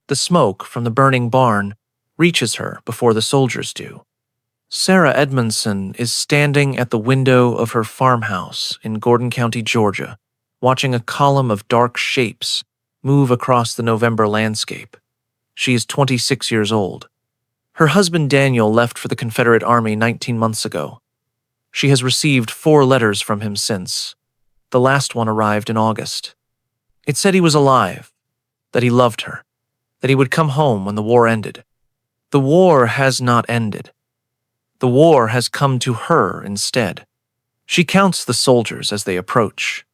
The smoke from the burning barn reaches her before the soldiers do. Sarah Edmondson is standing at the window of her farmhouse in Gordon County, Georgia, watching a column of dark shapes move across the November landscape. She is 26 years old. Her husband Daniel left for the Confederate Army 19 months ago. She has received 4 letters from him since. The last one arrived in August. It said he was alive, that he loved her, that he would come home when the war ended. The war has not ended. The war has come to her instead. She counts the soldiers as they approach.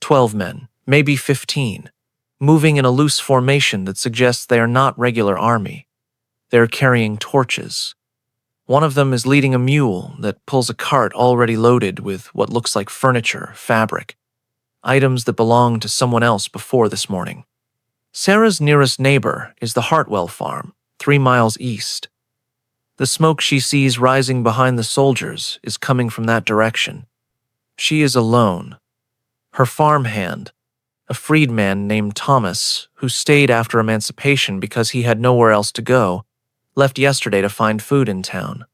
12 men, maybe 15, moving in a loose formation that suggests they are not regular army. They are carrying torches. One of them is leading a mule that pulls a cart already loaded with what looks like furniture, fabric, items that belonged to someone else before this morning. Sarah's nearest neighbor is the Hartwell farm, 3 miles east. The smoke she sees rising behind the soldiers is coming from that direction. She is alone. Her farmhand, a freedman named Thomas, who stayed after emancipation because he had nowhere else to go, left yesterday to find food in town.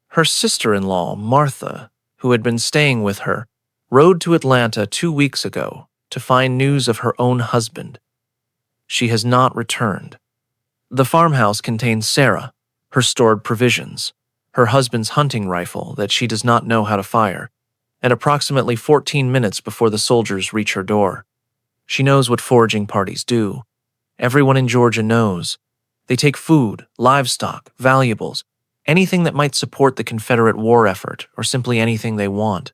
Her sister-in-law, Martha, who had been staying with her, rode to Atlanta 2 weeks ago to find news of her own husband. She has not returned. The farmhouse contains Sarah, her stored provisions, her husband's hunting rifle that she does not know how to fire, and approximately 14 minutes before the soldiers reach her door. She knows what foraging parties do. Everyone in Georgia knows. They take food, livestock, valuables, anything that might support the Confederate war effort, or simply anything they want.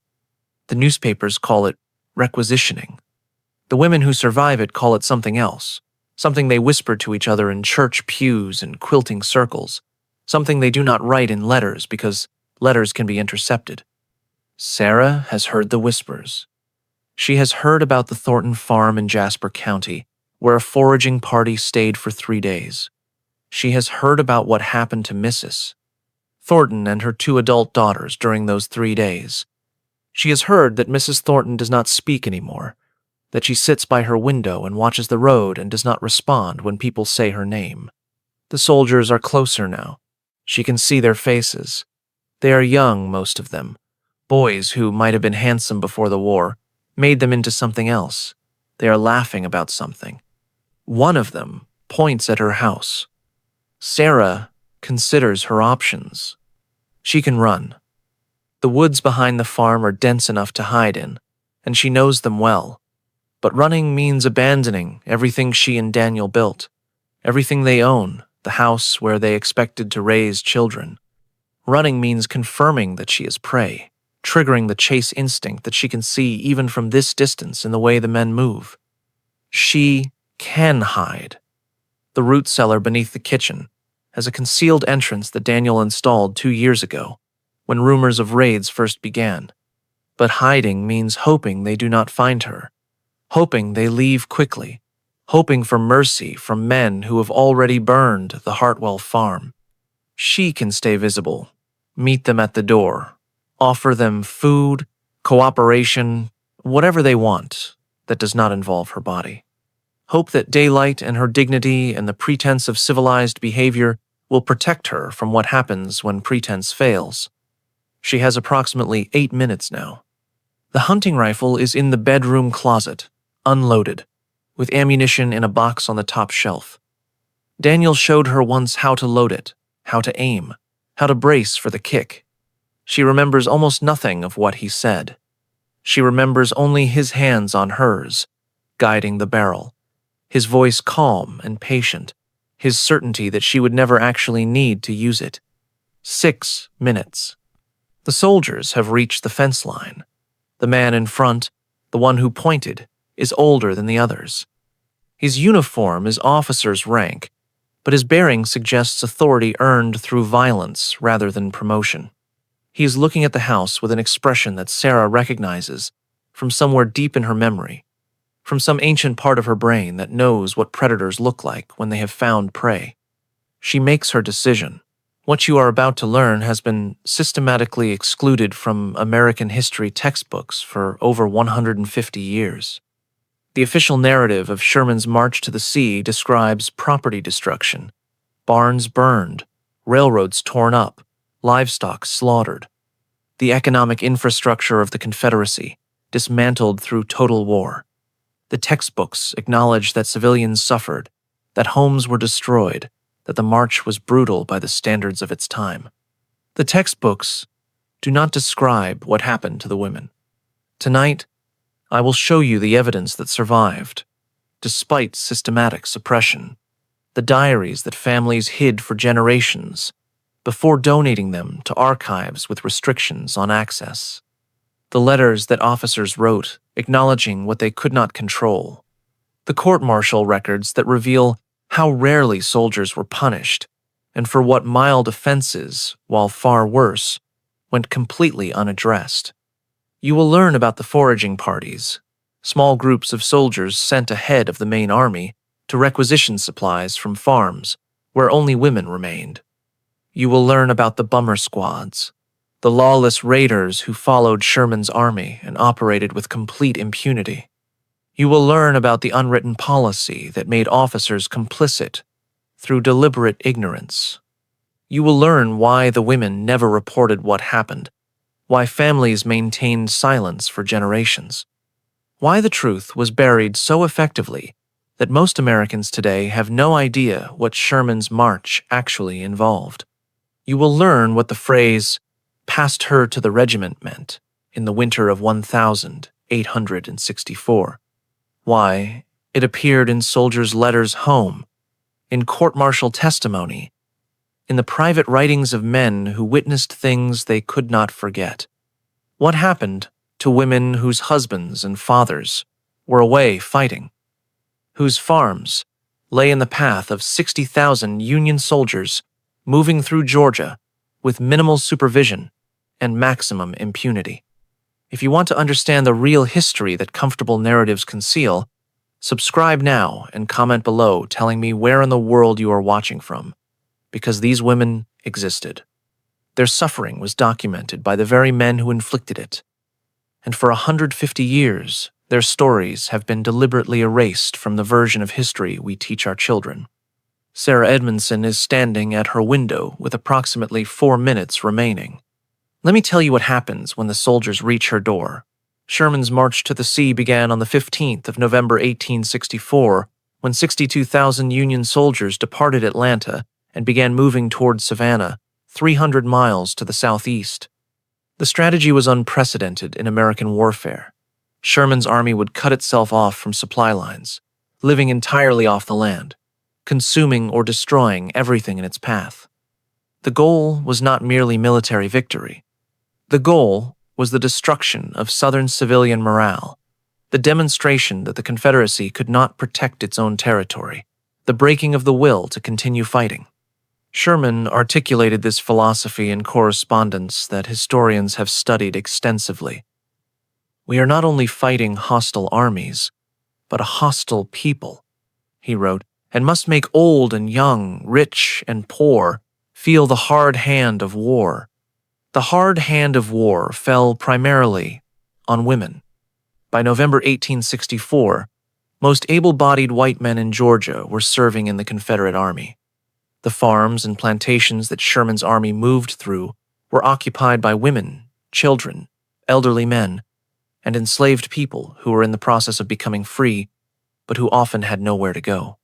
The newspapers call it requisitioning. The women who survive it call it something else, something they whisper to each other in church pews and quilting circles, something they do not write in letters because letters can be intercepted. Sarah has heard the whispers. She has heard about the Thornton farm in Jasper County, where a foraging party stayed for 3 days. She has heard about what happened to Mrs. Thornton and her 2 adult daughters during those 3 days. She has heard that Mrs. Thornton does not speak anymore, that she sits by her window and watches the road and does not respond when people say her name. The soldiers are closer now. She can see their faces. They are young, most of them. Boys who might have been handsome before the war made them into something else. They are laughing about something. One of them points at her house. Sarah considers her options. She can run. The woods behind the farm are dense enough to hide in, and she knows them well. But running means abandoning everything she and Daniel built, everything they own, the house where they expected to raise children. Running means confirming that she is prey, triggering the chase instinct that she can see even from this distance in the way the men move. She can hide. The root cellar beneath the kitchen has a concealed entrance that Daniel installed 2 years ago, when rumors of raids first began. But hiding means hoping they do not find her, hoping they leave quickly, hoping for mercy from men who have already burned the Hartwell farm. She can stay visible, meet them at the door, offer them food, cooperation, whatever they want that does not involve her body. Hope that daylight and her dignity and the pretense of civilized behavior will protect her from what happens when pretense fails. She has approximately 8 minutes now. The hunting rifle is in the bedroom closet, unloaded, with ammunition in a box on the top shelf. Daniel showed her once how to load it, how to aim, how to brace for the kick. She remembers almost nothing of what he said. She remembers only his hands on hers, guiding the barrel, his voice calm and patient, his certainty that she would never actually need to use it. 6 minutes. The soldiers have reached the fence line. The man in front, the one who pointed, is older than the others. His uniform is officer's rank, but his bearing suggests authority earned through violence rather than promotion. He is looking at the house with an expression that Sarah recognizes from somewhere deep in her memory, from some ancient part of her brain that knows what predators look like when they have found prey. She makes her decision. What you are about to learn has been systematically excluded from American history textbooks for over 150 years. The official narrative of Sherman's march to the sea describes property destruction, barns burned, railroads torn up, livestock slaughtered. The economic infrastructure of the Confederacy dismantled through total war. The textbooks acknowledge that civilians suffered, that homes were destroyed, that the march was brutal by the standards of its time. The textbooks do not describe what happened to the women. Tonight, I will show you the evidence that survived, despite systematic suppression, the diaries that families hid for generations before donating them to archives with restrictions on access, the letters that officers wrote acknowledging what they could not control, the court-martial records that reveal how rarely soldiers were punished and for what mild offenses, while far worse, went completely unaddressed. You will learn about the foraging parties, small groups of soldiers sent ahead of the main army to requisition supplies from farms where only women remained. You will learn about the bummer squads, the lawless raiders who followed Sherman's army and operated with complete impunity. You will learn about the unwritten policy that made officers complicit through deliberate ignorance. You will learn why the women never reported what happened, why families maintained silence for generations, why the truth was buried so effectively that most Americans today have no idea what Sherman's march actually involved. You will learn what the phrase, "passed her to the regiment," meant in the winter of 1864, why it appeared in soldiers' letters home, in court-martial testimony, in the private writings of men who witnessed things they could not forget. What happened to women whose husbands and fathers were away fighting, whose farms lay in the path of 60,000 Union soldiers moving through Georgia with minimal supervision and maximum impunity? If you want to understand the real history that comfortable narratives conceal, subscribe now and comment below telling me where in the world you are watching from, because these women existed. Their suffering was documented by the very men who inflicted it, and for 150 years, their stories have been deliberately erased from the version of history we teach our children. Sarah Edmondson is standing at her window with approximately 4 minutes remaining. Let me tell you what happens when the soldiers reach her door. Sherman's march to the sea began on the 15th of November 1864, when 62,000 Union soldiers departed Atlanta and began moving toward Savannah, 300 miles to the southeast. The strategy was unprecedented in American warfare. Sherman's army would cut itself off from supply lines, living entirely off the land, consuming or destroying everything in its path. The goal was not merely military victory. The goal was the destruction of Southern civilian morale, the demonstration that the Confederacy could not protect its own territory, the breaking of the will to continue fighting. Sherman articulated this philosophy in correspondence that historians have studied extensively. "We are not only fighting hostile armies, but a hostile people," he wrote, "and must make old and young, rich and poor, feel the hard hand of war." The hard hand of war fell primarily on women. By November 1864, most able-bodied white men in Georgia were serving in the Confederate Army. The farms and plantations that Sherman's army moved through were occupied by women, children, elderly men, and enslaved people who were in the process of becoming free, but who often had nowhere to go.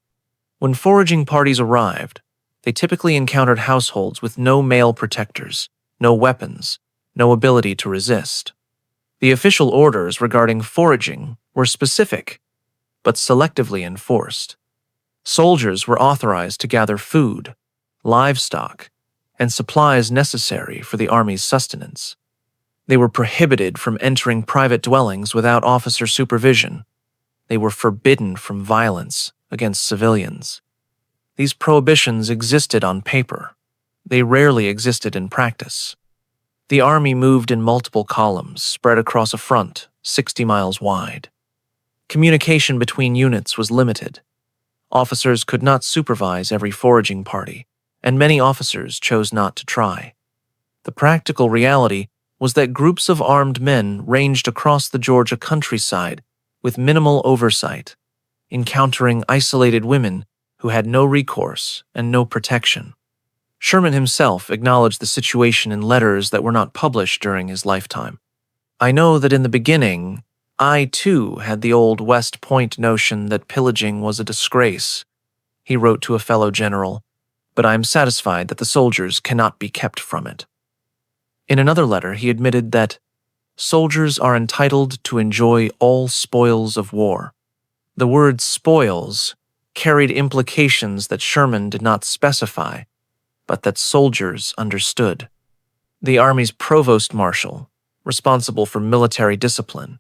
When foraging parties arrived, they typically encountered households with no male protectors, no weapons, no ability to resist. The official orders regarding foraging were specific, but selectively enforced. Soldiers were authorized to gather food, livestock, and supplies necessary for the army's sustenance. They were prohibited from entering private dwellings without officer supervision. They were forbidden from violence against civilians. These prohibitions existed on paper. They rarely existed in practice. The army moved in multiple columns spread across a front 60 miles wide. Communication between units was limited. Officers could not supervise every foraging party, and many officers chose not to try. The practical reality was that groups of armed men ranged across the Georgia countryside, with minimal oversight, encountering isolated women who had no recourse and no protection. Sherman himself acknowledged the situation in letters that were not published during his lifetime. "I know that in the beginning, I too had the old West Point notion that pillaging was a disgrace," he wrote to a fellow general, "but I am satisfied that the soldiers cannot be kept from it." In another letter, he admitted that soldiers are entitled to enjoy all spoils of war. The word spoils carried implications that Sherman did not specify, but that soldiers understood. The Army's provost marshal, responsible for military discipline,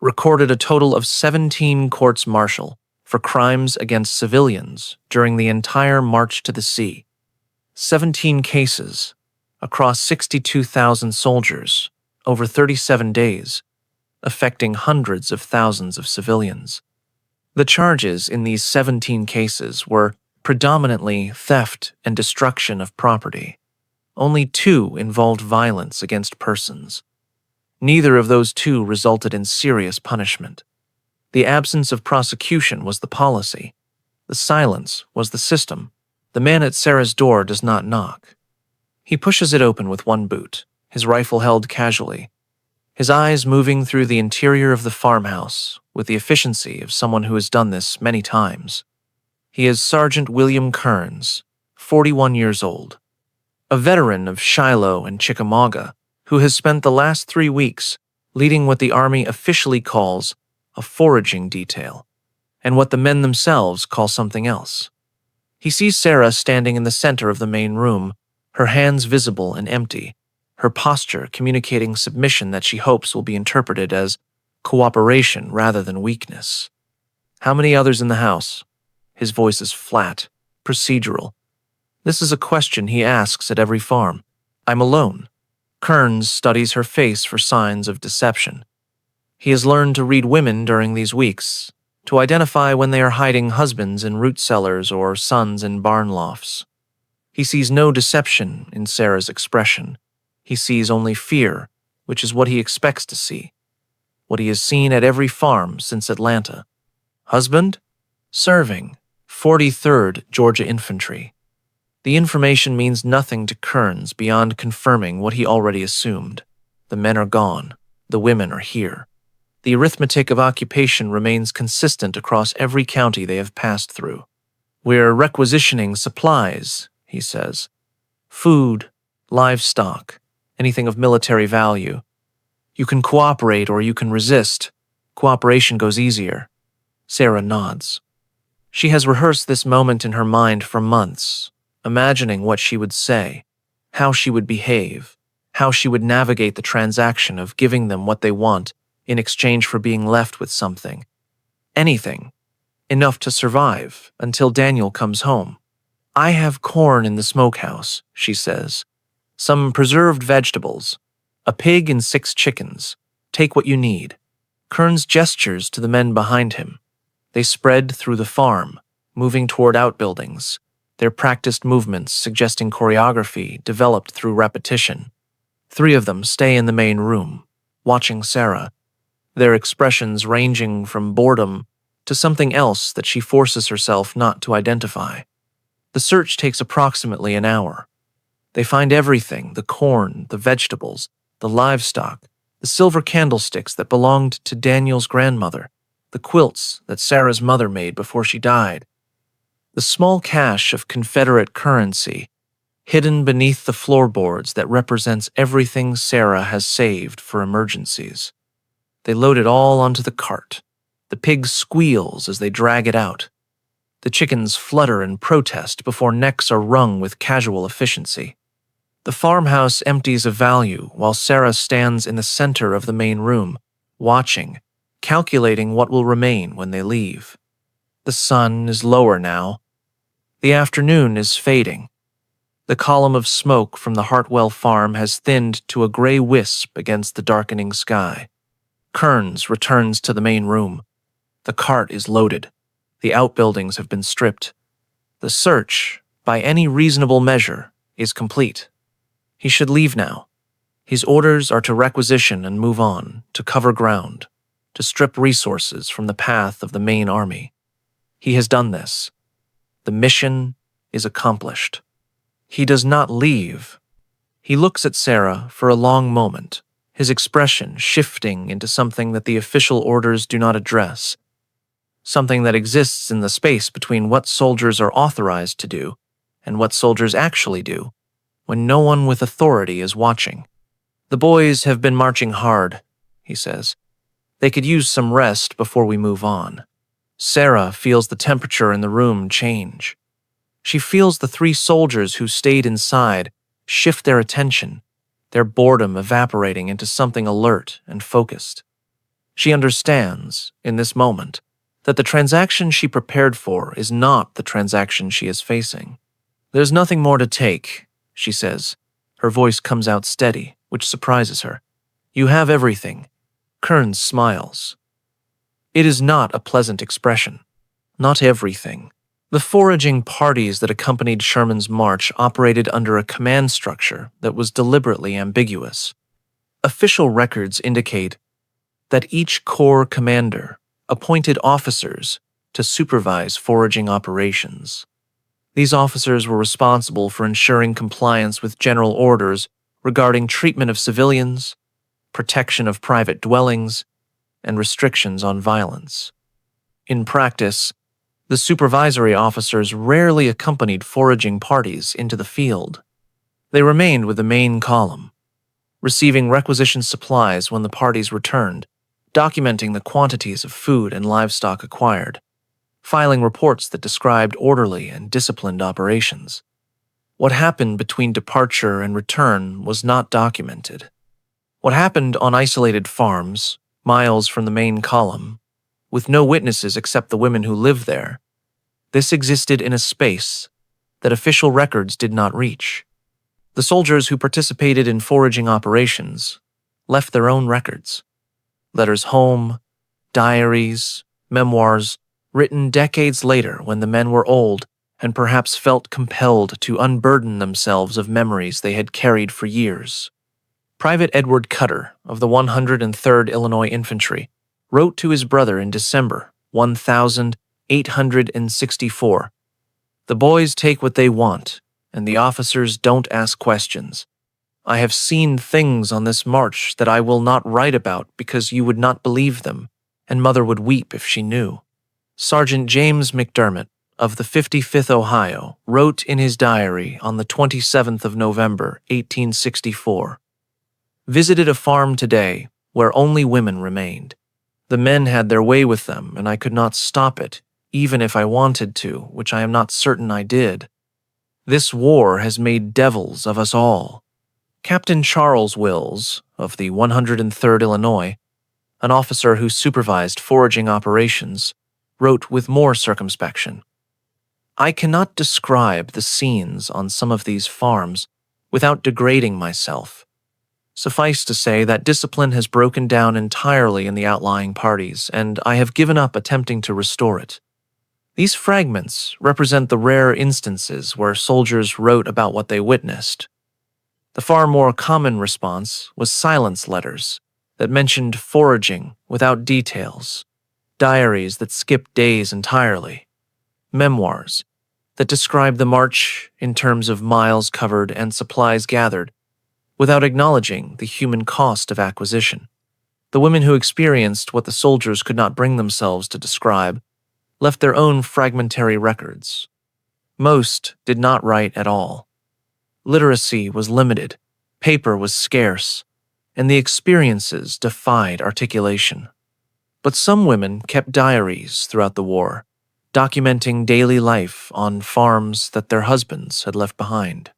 recorded a total of 17 courts-martial for crimes against civilians during the entire March to the Sea. 17 cases across 62,000 soldiers over 37 days, affecting hundreds of thousands of civilians. The charges in these 17 cases were predominantly theft and destruction of property. Only 2 involved violence against persons. Neither of those 2 resulted in serious punishment. The absence of prosecution was the policy. The silence was the system. The man at Sarah's door does not knock. He pushes it open with one boot, his rifle held casually, his eyes moving through the interior of the farmhouse with the efficiency of someone who has done this many times. He is Sergeant William Kearns, 41 years old, a veteran of Shiloh and Chickamauga, who has spent the last 3 weeks leading what the Army officially calls a foraging detail, and what the men themselves call something else. He sees Sarah standing in the center of the main room, her hands visible and empty, her posture communicating submission that she hopes will be interpreted as cooperation rather than weakness. "How many others in the house?" His voice is flat, procedural. This is a question he asks at every farm. "I'm alone." Kearns studies her face for signs of deception. He has learned to read women during these weeks, to identify when they are hiding husbands in root cellars or sons in barn lofts. He sees no deception in Sarah's expression. He sees only fear, which is what he expects to see, what he has seen at every farm since Atlanta. Husband? Serving, 43rd Georgia Infantry. The information means nothing to Kearns beyond confirming what he already assumed. The men are gone. The women are here. The arithmetic of occupation remains consistent across every county they have passed through. "We're requisitioning supplies," he says. "Food, livestock, anything of military value. You can cooperate or you can resist. Cooperation goes easier." Sarah nods. She has rehearsed this moment in her mind for months, imagining what she would say, how she would behave, how she would navigate the transaction of giving them what they want in exchange for being left with something. Anything. Enough to survive until Daniel comes home. "I have corn in the smokehouse," she says. "Some preserved vegetables. A pig and 6 chickens. Take what you need." Kearns gestures to the men behind him. They spread through the farm, moving toward outbuildings, their practiced movements suggesting choreography developed through repetition. 3 of them stay in the main room, watching Sarah, their expressions ranging from boredom to something else that she forces herself not to identify. The search takes approximately an hour. They find everything: the corn, the vegetables, the livestock, the silver candlesticks that belonged to Daniel's grandmother, the quilts that Sarah's mother made before she died, the small cache of Confederate currency hidden beneath the floorboards that represents everything Sarah has saved for emergencies. They load it all onto the cart. The pig squeals as they drag it out. The chickens flutter in protest before necks are wrung with casual efficiency. The farmhouse empties of value while Sarah stands in the center of the main room, watching, calculating what will remain when they leave. The sun is lower now. The afternoon is fading. The column of smoke from the Hartwell farm has thinned to a gray wisp against the darkening sky. Kearns returns to the main room. The cart is loaded. The outbuildings have been stripped. The search, by any reasonable measure, is complete. He should leave now. His orders are to requisition and move on, to cover ground. to strip resources from the path of the main army. He has done this. The mission is accomplished. He does not leave. He looks at Sarah for a long moment, his expression shifting into something that the official orders do not address, something that exists in the space between what soldiers are authorized to do and what soldiers actually do when no one with authority is watching. "The boys have been marching hard," he says. "They could use some rest before we move on." Sarah feels the temperature in the room change. She feels the three soldiers who stayed inside shift their attention, their boredom evaporating into something alert and focused. She understands, in this moment, that the transaction she prepared for is not the transaction she is facing. "There's nothing more to take," she says. Her voice comes out steady, which surprises her. "You have everything." Kearns smiles. It is not a pleasant expression. Not everything. The foraging parties that accompanied Sherman's march operated under a command structure that was deliberately ambiguous. Official records indicate that each corps commander appointed officers to supervise foraging operations. These officers were responsible for ensuring compliance with general orders regarding treatment of civilians, protection of private dwellings, and restrictions on violence. In practice, the supervisory officers rarely accompanied foraging parties into the field. They remained with the main column, receiving requisitioned supplies when the parties returned, documenting the quantities of food and livestock acquired, filing reports that described orderly and disciplined operations. What happened between departure and return was not documented. What happened on isolated farms, miles from the main column, with no witnesses except the women who lived there, this existed in a space that official records did not reach. The soldiers who participated in foraging operations left their own records. Letters home, diaries, memoirs, written decades later when the men were old and perhaps felt compelled to unburden themselves of memories they had carried for years. Private Edward Cutter of the 103rd Illinois Infantry wrote to his brother in December 1864, "The boys take what they want, and the officers don't ask questions. I have seen things on this march that I will not write about because you would not believe them, and Mother would weep if she knew." Sergeant James McDermott of the 55th Ohio wrote in his diary on the 27th of November, 1864, "Visited a farm today where only women remained. The men had their way with them, and I could not stop it, even if I wanted to, which I am not certain I did. This war has made devils of us all." Captain Charles Wills of the 103rd Illinois, an officer who supervised foraging operations, wrote with more circumspection, "I cannot describe the scenes on some of these farms without degrading myself. Suffice to say that discipline has broken down entirely in the outlying parties, and I have given up attempting to restore it." These fragments represent the rare instances where soldiers wrote about what they witnessed. The far more common response was silence letters that mentioned foraging without details, diaries that skipped days entirely, memoirs that described the march in terms of miles covered and supplies gathered, without acknowledging the human cost of acquisition. The women who experienced what the soldiers could not bring themselves to describe left their own fragmentary records. Most did not write at all. Literacy was limited, paper was scarce, and the experiences defied articulation. But some women kept diaries throughout the war, documenting daily life on farms that their husbands had left behind.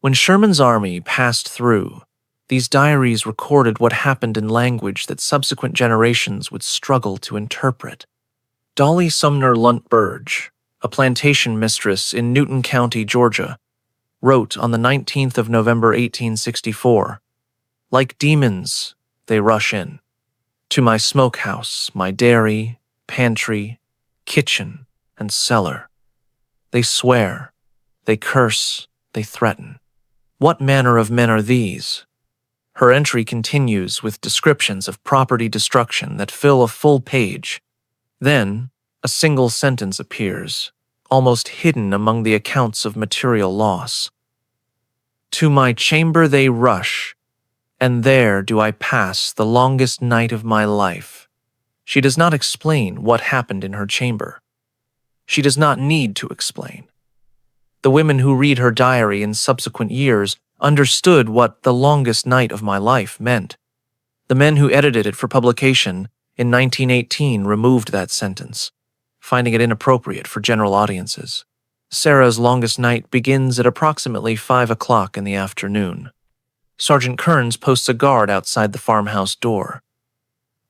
When Sherman's army passed through, these diaries recorded what happened in language that subsequent generations would struggle to interpret. Dolly Sumner Lunt Burge, a plantation mistress in Newton County, Georgia, wrote on the 19th of November 1864, "Like demons, they rush in. To my smokehouse, my dairy, pantry, kitchen, and cellar. They swear, they curse, they threaten. What manner of men are these?" Her entry continues with descriptions of property destruction that fill a full page. Then, a single sentence appears, almost hidden among the accounts of material loss. To my chamber they rush, and there do I pass the longest night of my life. She does not explain what happened in her chamber. She does not need to explain. The women who read her diary in subsequent years understood what the longest night of my life meant. The men who edited it for publication in 1918 removed that sentence, finding it inappropriate for general audiences. Sarah's longest night begins at approximately 5 o'clock in the afternoon. Sergeant Kearns posts a guard outside the farmhouse door.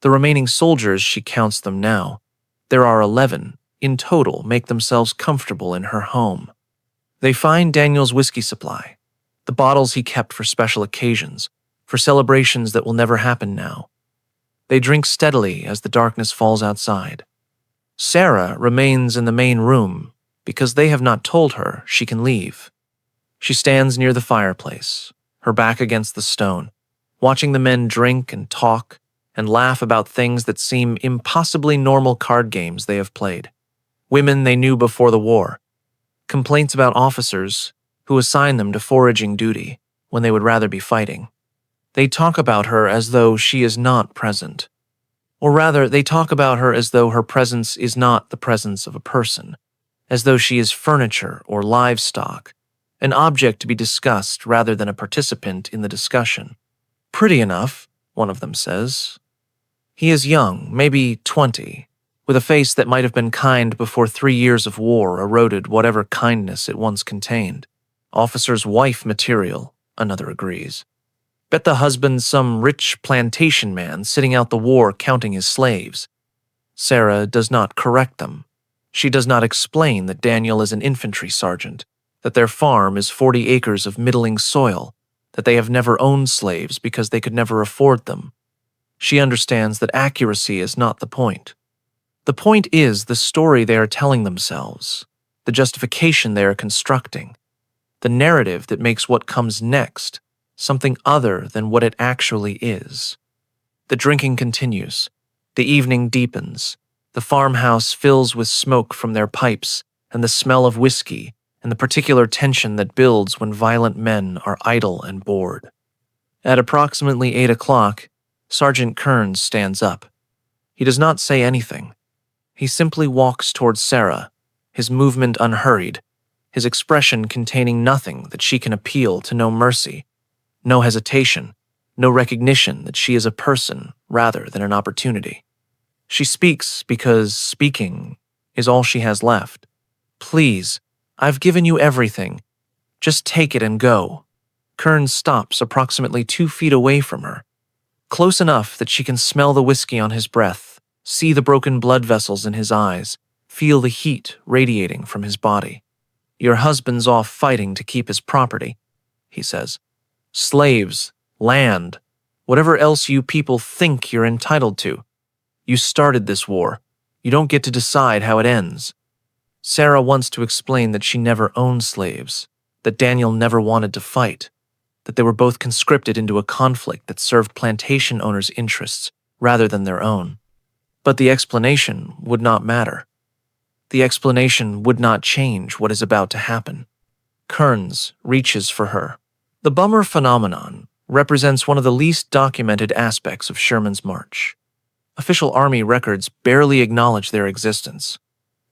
The remaining soldiers, she counts them now, there are 11, in total, make themselves comfortable in her home. They find Daniel's whiskey supply, the bottles he kept for special occasions, for celebrations that will never happen now. They drink steadily as the darkness falls outside. Sarah remains in the main room because they have not told her she can leave. She stands near the fireplace, her back against the stone, watching the men drink and talk and laugh about things that seem impossibly normal card games they have played. Women they knew before the war. Complaints about officers who assign them to foraging duty when they would rather be fighting. They talk about her as though she is not present. Or rather, they talk about her as though her presence is not the presence of a person, as though she is furniture or livestock, an object to be discussed rather than a participant in the discussion. Pretty enough, one of them says. He is young, maybe 20, with a face that might have been kind before 3 years of war eroded whatever kindness it once contained. Officer's wife material, another agrees. Bet the husband's some rich plantation man sitting out the war counting his slaves. Sarah does not correct them. She does not explain that Daniel is an infantry sergeant, that their farm is 40 acres of middling soil, that they have never owned slaves because they could never afford them. She understands that accuracy is not the point. The point is the story they are telling themselves, the justification they are constructing, the narrative that makes what comes next something other than what it actually is. The drinking continues. The evening deepens. The farmhouse fills with smoke from their pipes and the smell of whiskey and the particular tension that builds when violent men are idle and bored. At approximately 8 o'clock, Sergeant Kearns stands up. He does not say anything. He simply walks towards Sarah, his movement unhurried, his expression containing nothing that she can appeal to no mercy, no hesitation, no recognition that she is a person rather than an opportunity. She speaks because speaking is all she has left. Please, I've given you everything. Just take it and go. Kearns stops approximately 2 feet away from her, close enough that she can smell the whiskey on his breath, see the broken blood vessels in his eyes, feel the heat radiating from his body. Your husband's off fighting to keep his property, he says. Slaves, land, whatever else you people think you're entitled to. You started this war. You don't get to decide how it ends. Sarah wants to explain that she never owned slaves, that Daniel never wanted to fight, that they were both conscripted into a conflict that served plantation owners' interests rather than their own. But the explanation would not matter. The explanation would not change what is about to happen. Kearns reaches for her. The bummer phenomenon represents one of the least documented aspects of Sherman's march. Official Army records barely acknowledge their existence.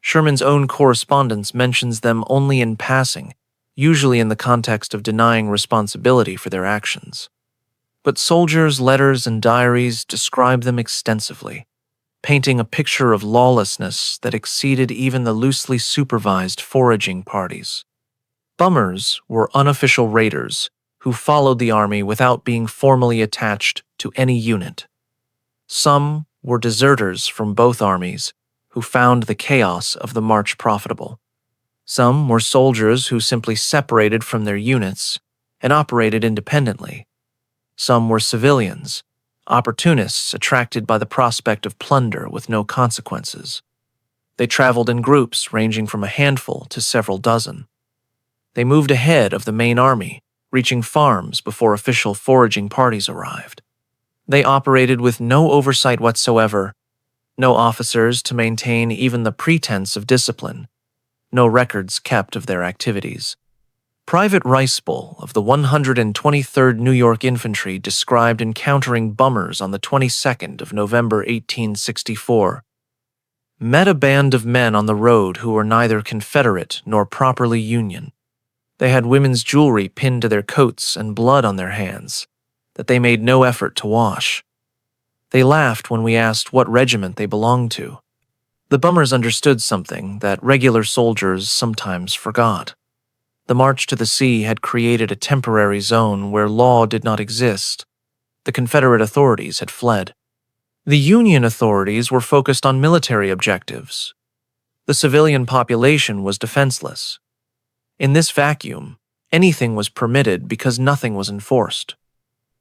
Sherman's own correspondence mentions them only in passing, usually in the context of denying responsibility for their actions. But soldiers' letters and diaries describe them extensively, painting a picture of lawlessness that exceeded even the loosely supervised foraging parties. Bummers were unofficial raiders who followed the army without being formally attached to any unit. Some were deserters from both armies who found the chaos of the march profitable. Some were soldiers who simply separated from their units and operated independently. Some were civilians, opportunists attracted by the prospect of plunder with no consequences. They traveled in groups ranging from a handful to several dozen. They moved ahead of the main army, reaching farms before official foraging parties arrived. They operated with no oversight whatsoever, no officers to maintain even the pretense of discipline, no records kept of their activities. Private Ricebowl of the 123rd New York Infantry described encountering bummers on the 22nd of November 1864. Met a band of men on the road who were neither Confederate nor properly Union. They had women's jewelry pinned to their coats and blood on their hands that they made no effort to wash. They laughed when we asked what regiment they belonged to. The bummers understood something that regular soldiers sometimes forgot. The march to the sea had created a temporary zone where law did not exist. The Confederate authorities had fled. The Union authorities were focused on military objectives. The civilian population was defenseless. In this vacuum, anything was permitted because nothing was enforced.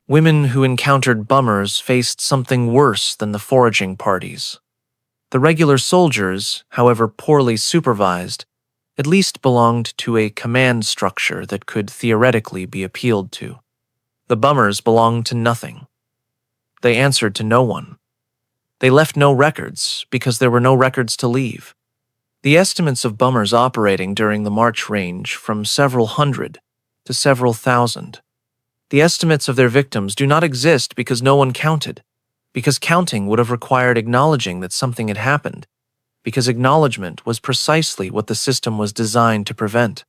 Women who encountered bummers faced something worse than the foraging parties. The regular soldiers, however poorly supervised, at least belonged to a command structure that could theoretically be appealed to. The bummers belonged to nothing. They answered to no one. They left no records because there were no records to leave. The estimates of bummers operating during the march range from several hundred to several thousand. The estimates of their victims do not exist because no one counted, because counting would have required acknowledging that something had happened, because acknowledgement was precisely what the system was designed to prevent.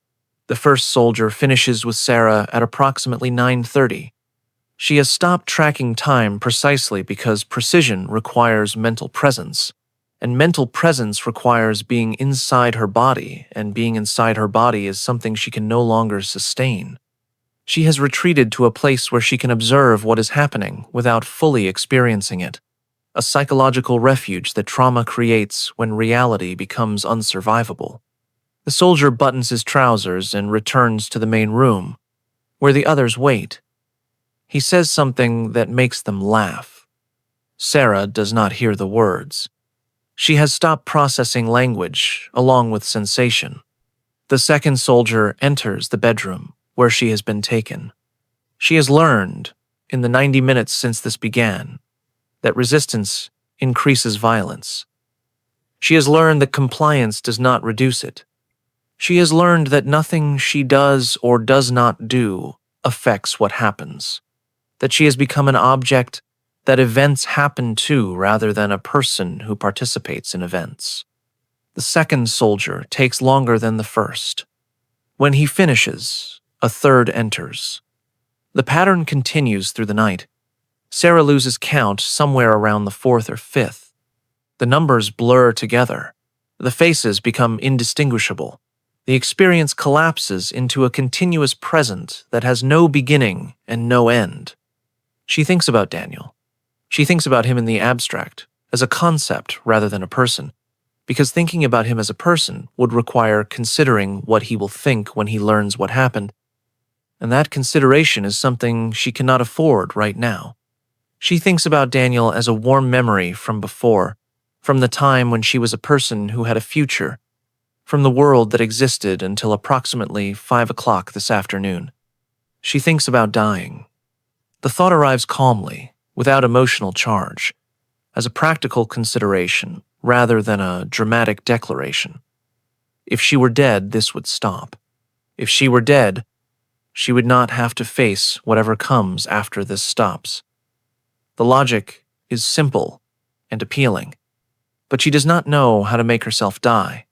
The first soldier finishes with Sarah at approximately 9:30. She has stopped tracking time precisely because precision requires mental presence, and mental presence requires being inside her body, and being inside her body is something she can no longer sustain. She has retreated to a place where she can observe what is happening without fully experiencing it, a psychological refuge that trauma creates when reality becomes unsurvivable. The soldier buttons his trousers and returns to the main room, where the others wait. He says something that makes them laugh. Sarah does not hear the words. She has stopped processing language along with sensation. The second soldier enters the bedroom where she has been taken. She has learned, in the 90 minutes since this began, that resistance increases violence. She has learned that compliance does not reduce it. She has learned that nothing she does or does not do affects what happens, that she has become an object that events happen to rather than a person who participates in events. The second soldier takes longer than the first. When he finishes, a third enters. The pattern continues through the night. Sarah loses count somewhere around the fourth or fifth. The numbers blur together. The faces become indistinguishable. The experience collapses into a continuous present that has no beginning and no end. She thinks about Daniel. She thinks about him in the abstract, as a concept rather than a person, because thinking about him as a person would require considering what he will think when he learns what happened, and that consideration is something she cannot afford right now. She thinks about Daniel as a warm memory from before, from the time when she was a person who had a future, from the world that existed until approximately 5 o'clock this afternoon. She thinks about dying. The thought arrives calmly, without emotional charge, as a practical consideration rather than a dramatic declaration. If she were dead, this would stop. If she were dead, she would not have to face whatever comes after this stops. The logic is simple and appealing, but she does not know how to make herself die,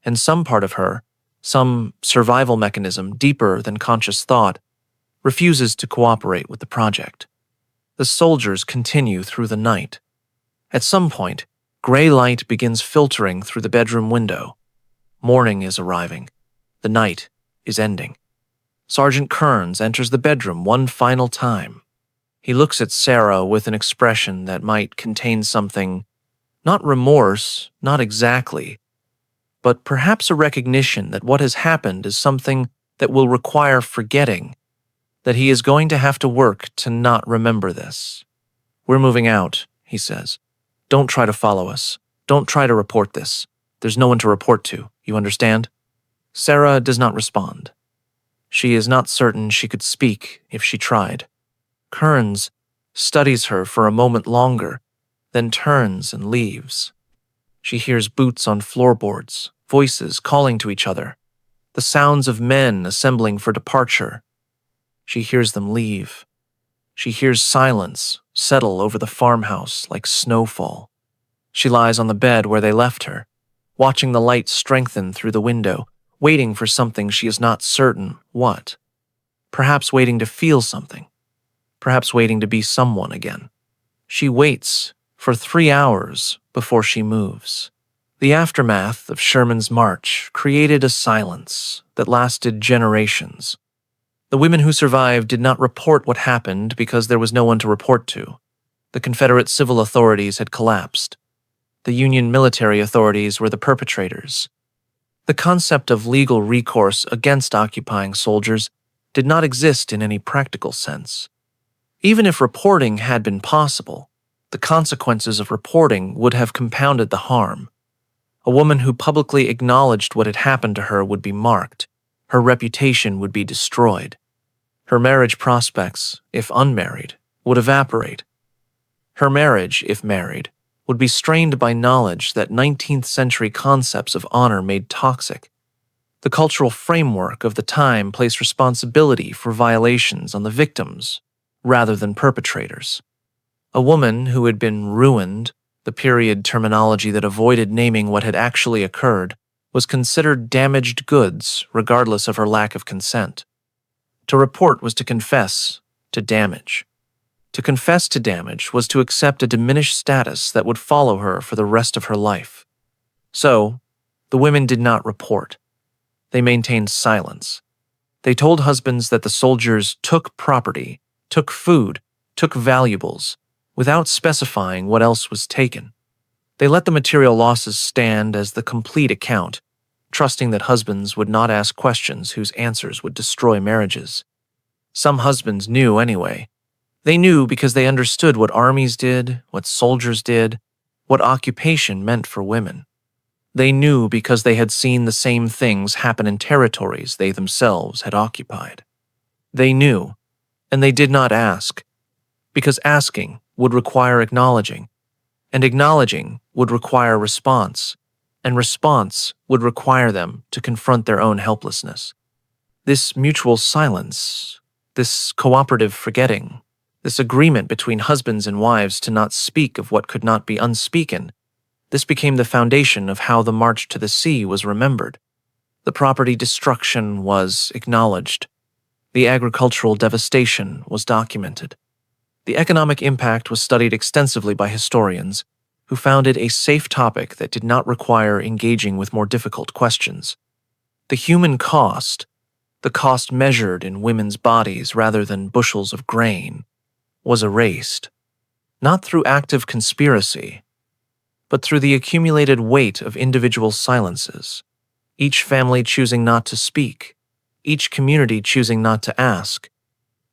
and some part of her, some survival mechanism deeper than conscious thought, refuses to cooperate with the project. The soldiers continue through the night. At some point, gray light begins filtering through the bedroom window. Morning is arriving. The night is ending. Sergeant Kearns enters the bedroom one final time. He looks at Sarah with an expression that might contain something, not remorse, not exactly, but perhaps a recognition that what has happened is something that will require forgetting, that he is going to have to work to not remember this. "We're moving out," he says. "Don't try to follow us. Don't try to report this. There's no one to report to, you understand?" Sarah does not respond. She is not certain she could speak if she tried. Kearns studies her for a moment longer, then turns and leaves. She hears boots on floorboards, voices calling to each other, the sounds of men assembling for departure. She hears them leave. She hears silence settle over the farmhouse like snowfall. She lies on the bed where they left her, watching the light strengthen through the window, waiting for something she is not certain what. Perhaps waiting to feel something. Perhaps waiting to be someone again. She waits for 3 hours before she moves. The aftermath of Sherman's march created a silence that lasted generations. The women who survived did not report what happened because there was no one to report to. The Confederate civil authorities had collapsed. The Union military authorities were the perpetrators. The concept of legal recourse against occupying soldiers did not exist in any practical sense. Even if reporting had been possible, the consequences of reporting would have compounded the harm. A woman who publicly acknowledged what had happened to her would be marked. Her reputation would be destroyed. Her marriage prospects, if unmarried, would evaporate. Her marriage, if married, would be strained by knowledge that 19th century concepts of honor made toxic. The cultural framework of the time placed responsibility for violations on the victims rather than perpetrators. A woman who had been ruined, the period terminology that avoided naming what had actually occurred, was considered damaged goods regardless of her lack of consent. To report was to confess to damage. To confess to damage was to accept a diminished status that would follow her for the rest of her life. So, the women did not report. They maintained silence. They told husbands that the soldiers took property, took food, took valuables, without specifying what else was taken. They let the material losses stand as the complete account, trusting that husbands would not ask questions whose answers would destroy marriages. Some husbands knew anyway. They knew because they understood what armies did, what soldiers did, what occupation meant for women. They knew because they had seen the same things happen in territories they themselves had occupied. They knew, and they did not ask, because asking would require acknowledging, and acknowledging would require response, and response would require them to confront their own helplessness. This mutual silence, this cooperative forgetting, this agreement between husbands and wives to not speak of what could not be unspeaken, this became the foundation of how the March to the Sea was remembered. The property destruction was acknowledged. The agricultural devastation was documented. The economic impact was studied extensively by historians, who found it a safe topic that did not require engaging with more difficult questions. The human cost, the cost measured in women's bodies rather than bushels of grain, was erased, not through active conspiracy, but through the accumulated weight of individual silences, each family choosing not to speak, each community choosing not to ask,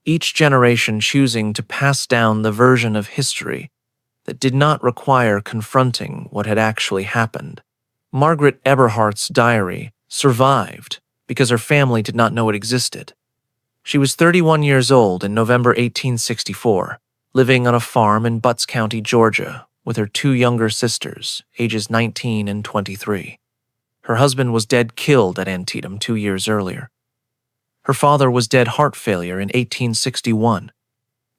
each generation choosing to pass down the version of history that did not require confronting what had actually happened. Margaret Eberhardt's diary survived because her family did not know it existed. She was 31 years old in November 1864, living on a farm in Butts County, Georgia, with her 2 younger sisters, ages 19 and 23. Her husband was dead killed at Antietam 2 years earlier. Her father was dead heart failure in 1861.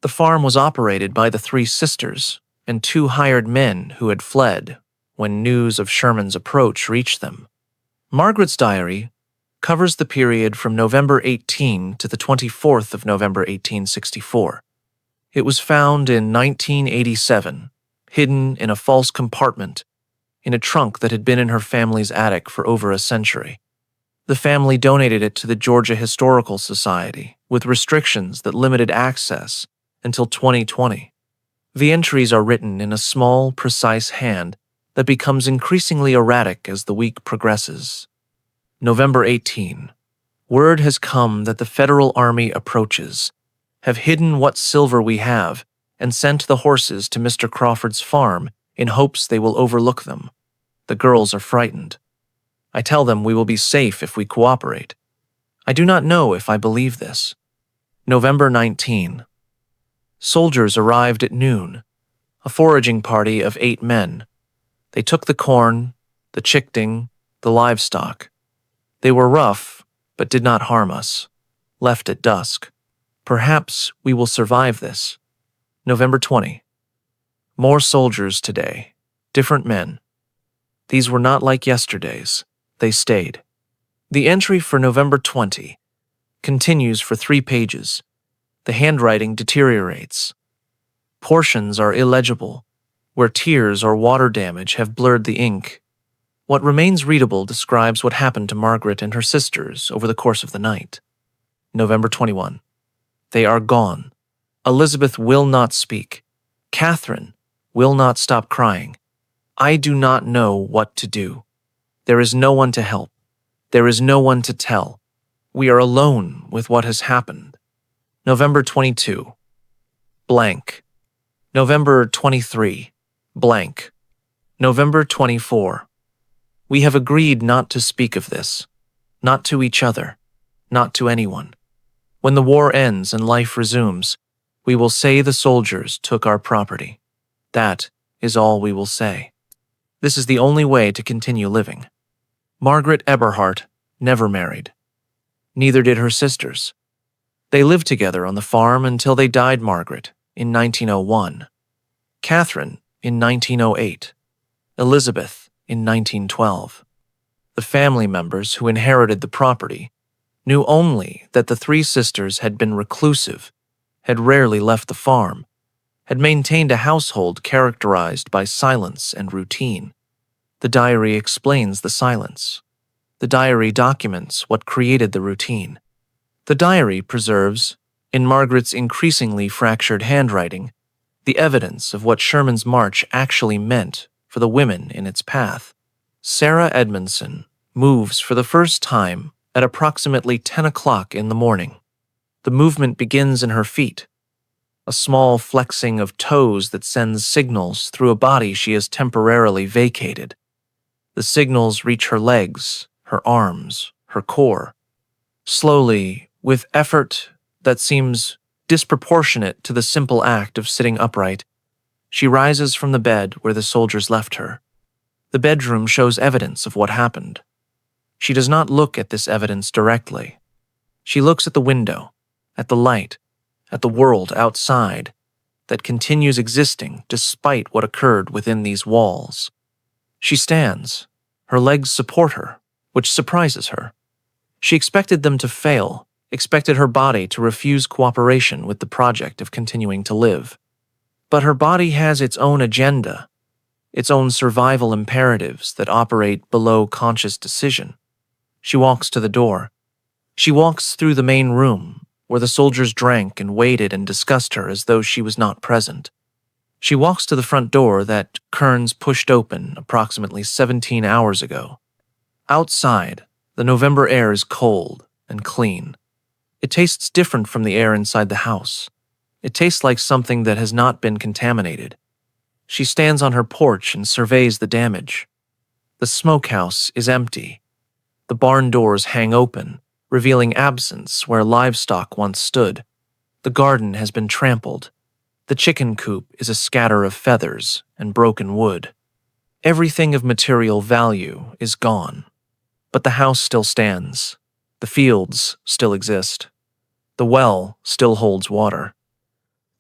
The farm was operated by the 3 sisters and 2 hired men who had fled when news of Sherman's approach reached them. Margaret's diary covers the period from November 18 to the 24th of November 1864. It was found in 1987, hidden in a false compartment, in a trunk that had been in her family's attic for over a century. The family donated it to the Georgia Historical Society, with restrictions that limited access until 2020. The entries are written in a small, precise hand that becomes increasingly erratic as the week progresses. November 18. Word has come that the Federal Army approaches, have hidden what silver we have, and sent the horses to Mr. Crawford's farm in hopes they will overlook them. The girls are frightened. I tell them we will be safe if we cooperate. I do not know if I believe this. November 19. Soldiers arrived at noon, a foraging party of 8 men. They took the corn, the chickting, the livestock. They were rough, but did not harm us. Left at dusk. Perhaps we will survive this. November 20. More soldiers today. Different men. These were not like yesterday's. They stayed. The entry for November 20 continues for 3 pages. The handwriting deteriorates. Portions are illegible, where tears or water damage have blurred the ink. What remains readable describes what happened to Margaret and her sisters over the course of the night. November 21. They are gone. Elizabeth will not speak. Catherine will not stop crying. I do not know what to do. There is no one to help. There is no one to tell. We are alone with what has happened. November 22. Blank. November 23. Blank. November 24. We have agreed not to speak of this. Not to each other. Not to anyone. When the war ends and life resumes, we will say the soldiers took our property. That is all we will say. This is the only way to continue living. Margaret Eberhardt never married. Neither did her sisters. They lived together on the farm until they died. Margaret in 1901, Catherine in 1908, Elizabeth in 1912. The family members who inherited the property knew only that the 3 sisters had been reclusive, had rarely left the farm, had maintained a household characterized by silence and routine. The diary explains the silence. The diary documents what created the routine. The diary preserves, in Margaret's increasingly fractured handwriting, the evidence of what Sherman's march actually meant for the women in its path. Sarah Edmondson moves for the first time at approximately 10 o'clock in the morning. The movement begins in her feet, a small flexing of toes that sends signals through a body she has temporarily vacated. The signals reach her legs, her arms, her core. Slowly, with effort that seems disproportionate to the simple act of sitting upright, she rises from the bed where the soldiers left her. The bedroom shows evidence of what happened. She does not look at this evidence directly. She looks at the window, at the light, at the world outside that continues existing despite what occurred within these walls. She stands. Her legs support her, which surprises her. She expected them to fail, expected her body to refuse cooperation with the project of continuing to live. But her body has its own agenda, its own survival imperatives that operate below conscious decision. She walks to the door. She walks through the main room, where the soldiers drank and waited and discussed her as though she was not present. She walks to the front door that Kearns pushed open approximately 17 hours ago. Outside, the November air is cold and clean. It tastes different from the air inside the house. It tastes like something that has not been contaminated. She stands on her porch and surveys the damage. The smokehouse is empty. The barn doors hang open, revealing absence where livestock once stood. The garden has been trampled. The chicken coop is a scatter of feathers and broken wood. Everything of material value is gone. But the house still stands. The fields still exist. The well still holds water.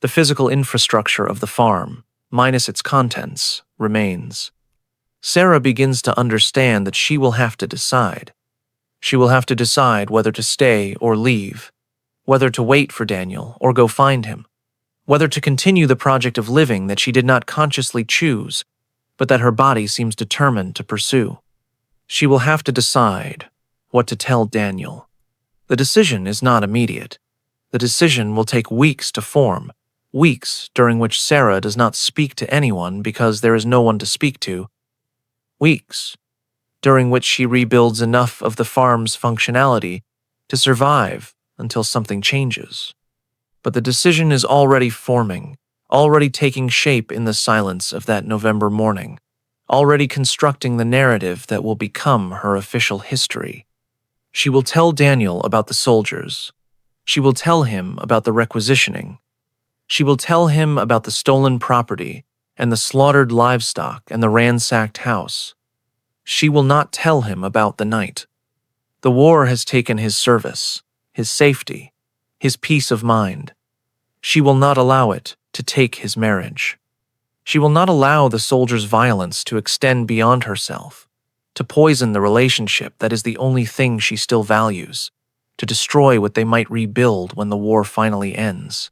The physical infrastructure of the farm, minus its contents, remains. Sarah begins to understand that she will have to decide. She will have to decide whether to stay or leave, whether to wait for Daniel or go find him, whether to continue the project of living that she did not consciously choose, but that her body seems determined to pursue. She will have to decide what to tell Daniel. The decision is not immediate. The decision will take weeks to form, weeks during which Sarah does not speak to anyone because there is no one to speak to, weeks during which she rebuilds enough of the farm's functionality to survive until something changes. But the decision is already forming, already taking shape in the silence of that November morning, already constructing the narrative that will become her official history. She will tell Daniel about the soldiers. She will tell him about the requisitioning. She will tell him about the stolen property and the slaughtered livestock and the ransacked house. She will not tell him about the night. The war has taken his service, his safety, his peace of mind. She will not allow it to take his marriage. She will not allow the soldier's violence to extend beyond herself, to poison the relationship that is the only thing she still values, to destroy what they might rebuild when the war finally ends.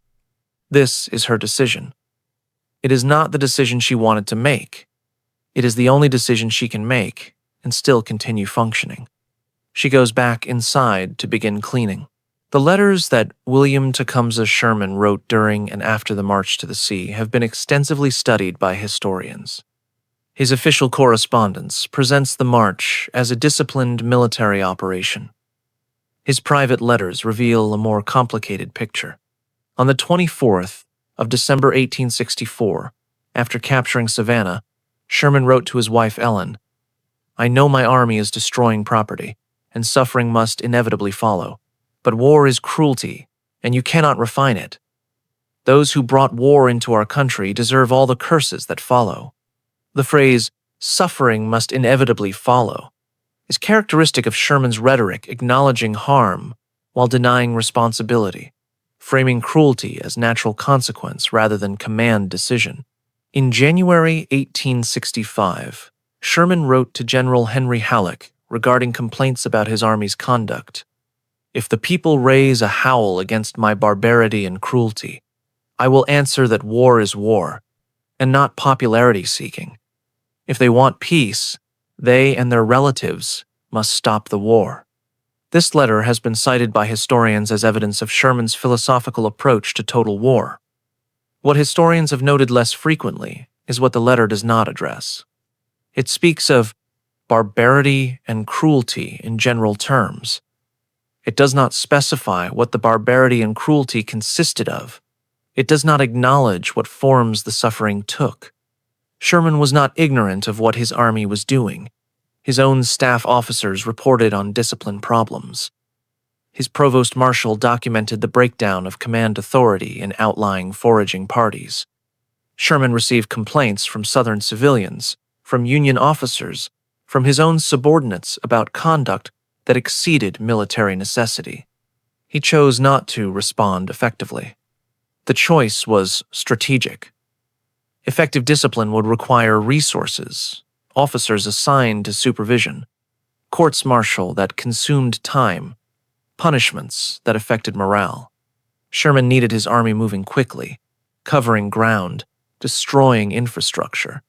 This is her decision. It is not the decision she wanted to make. It is the only decision she can make and still continue functioning. She goes back inside to begin cleaning. The letters that William Tecumseh Sherman wrote during and after the March to the Sea have been extensively studied by historians. His official correspondence presents the march as a disciplined military operation. His private letters reveal a more complicated picture. On the 24th of December 1864, after capturing Savannah, Sherman wrote to his wife Ellen, "I know my army is destroying property, and suffering must inevitably follow. But war is cruelty, and you cannot refine it. Those who brought war into our country deserve all the curses that follow." The phrase, "suffering must inevitably follow," is characteristic of Sherman's rhetoric, acknowledging harm while denying responsibility, framing cruelty as natural consequence rather than command decision. In January 1865, Sherman wrote to General Henry Halleck regarding complaints about his army's conduct. "If the people raise a howl against my barbarity and cruelty, I will answer that war is war, and not popularity-seeking. If they want peace, they and their relatives must stop the war." This letter has been cited by historians as evidence of Sherman's philosophical approach to total war. What historians have noted less frequently is what the letter does not address. It speaks of barbarity and cruelty in general terms. It does not specify what the barbarity and cruelty consisted of. It does not acknowledge what forms the suffering took. Sherman was not ignorant of what his army was doing. His own staff officers reported on discipline problems. His provost marshal documented the breakdown of command authority in outlying foraging parties. Sherman received complaints from Southern civilians, from Union officers, from his own subordinates about conduct that exceeded military necessity. He chose not to respond effectively. The choice was strategic. Effective discipline would require resources, officers assigned to supervision, courts-martial that consumed time, punishments that affected morale. Sherman needed his army moving quickly, covering ground, destroying infrastructure.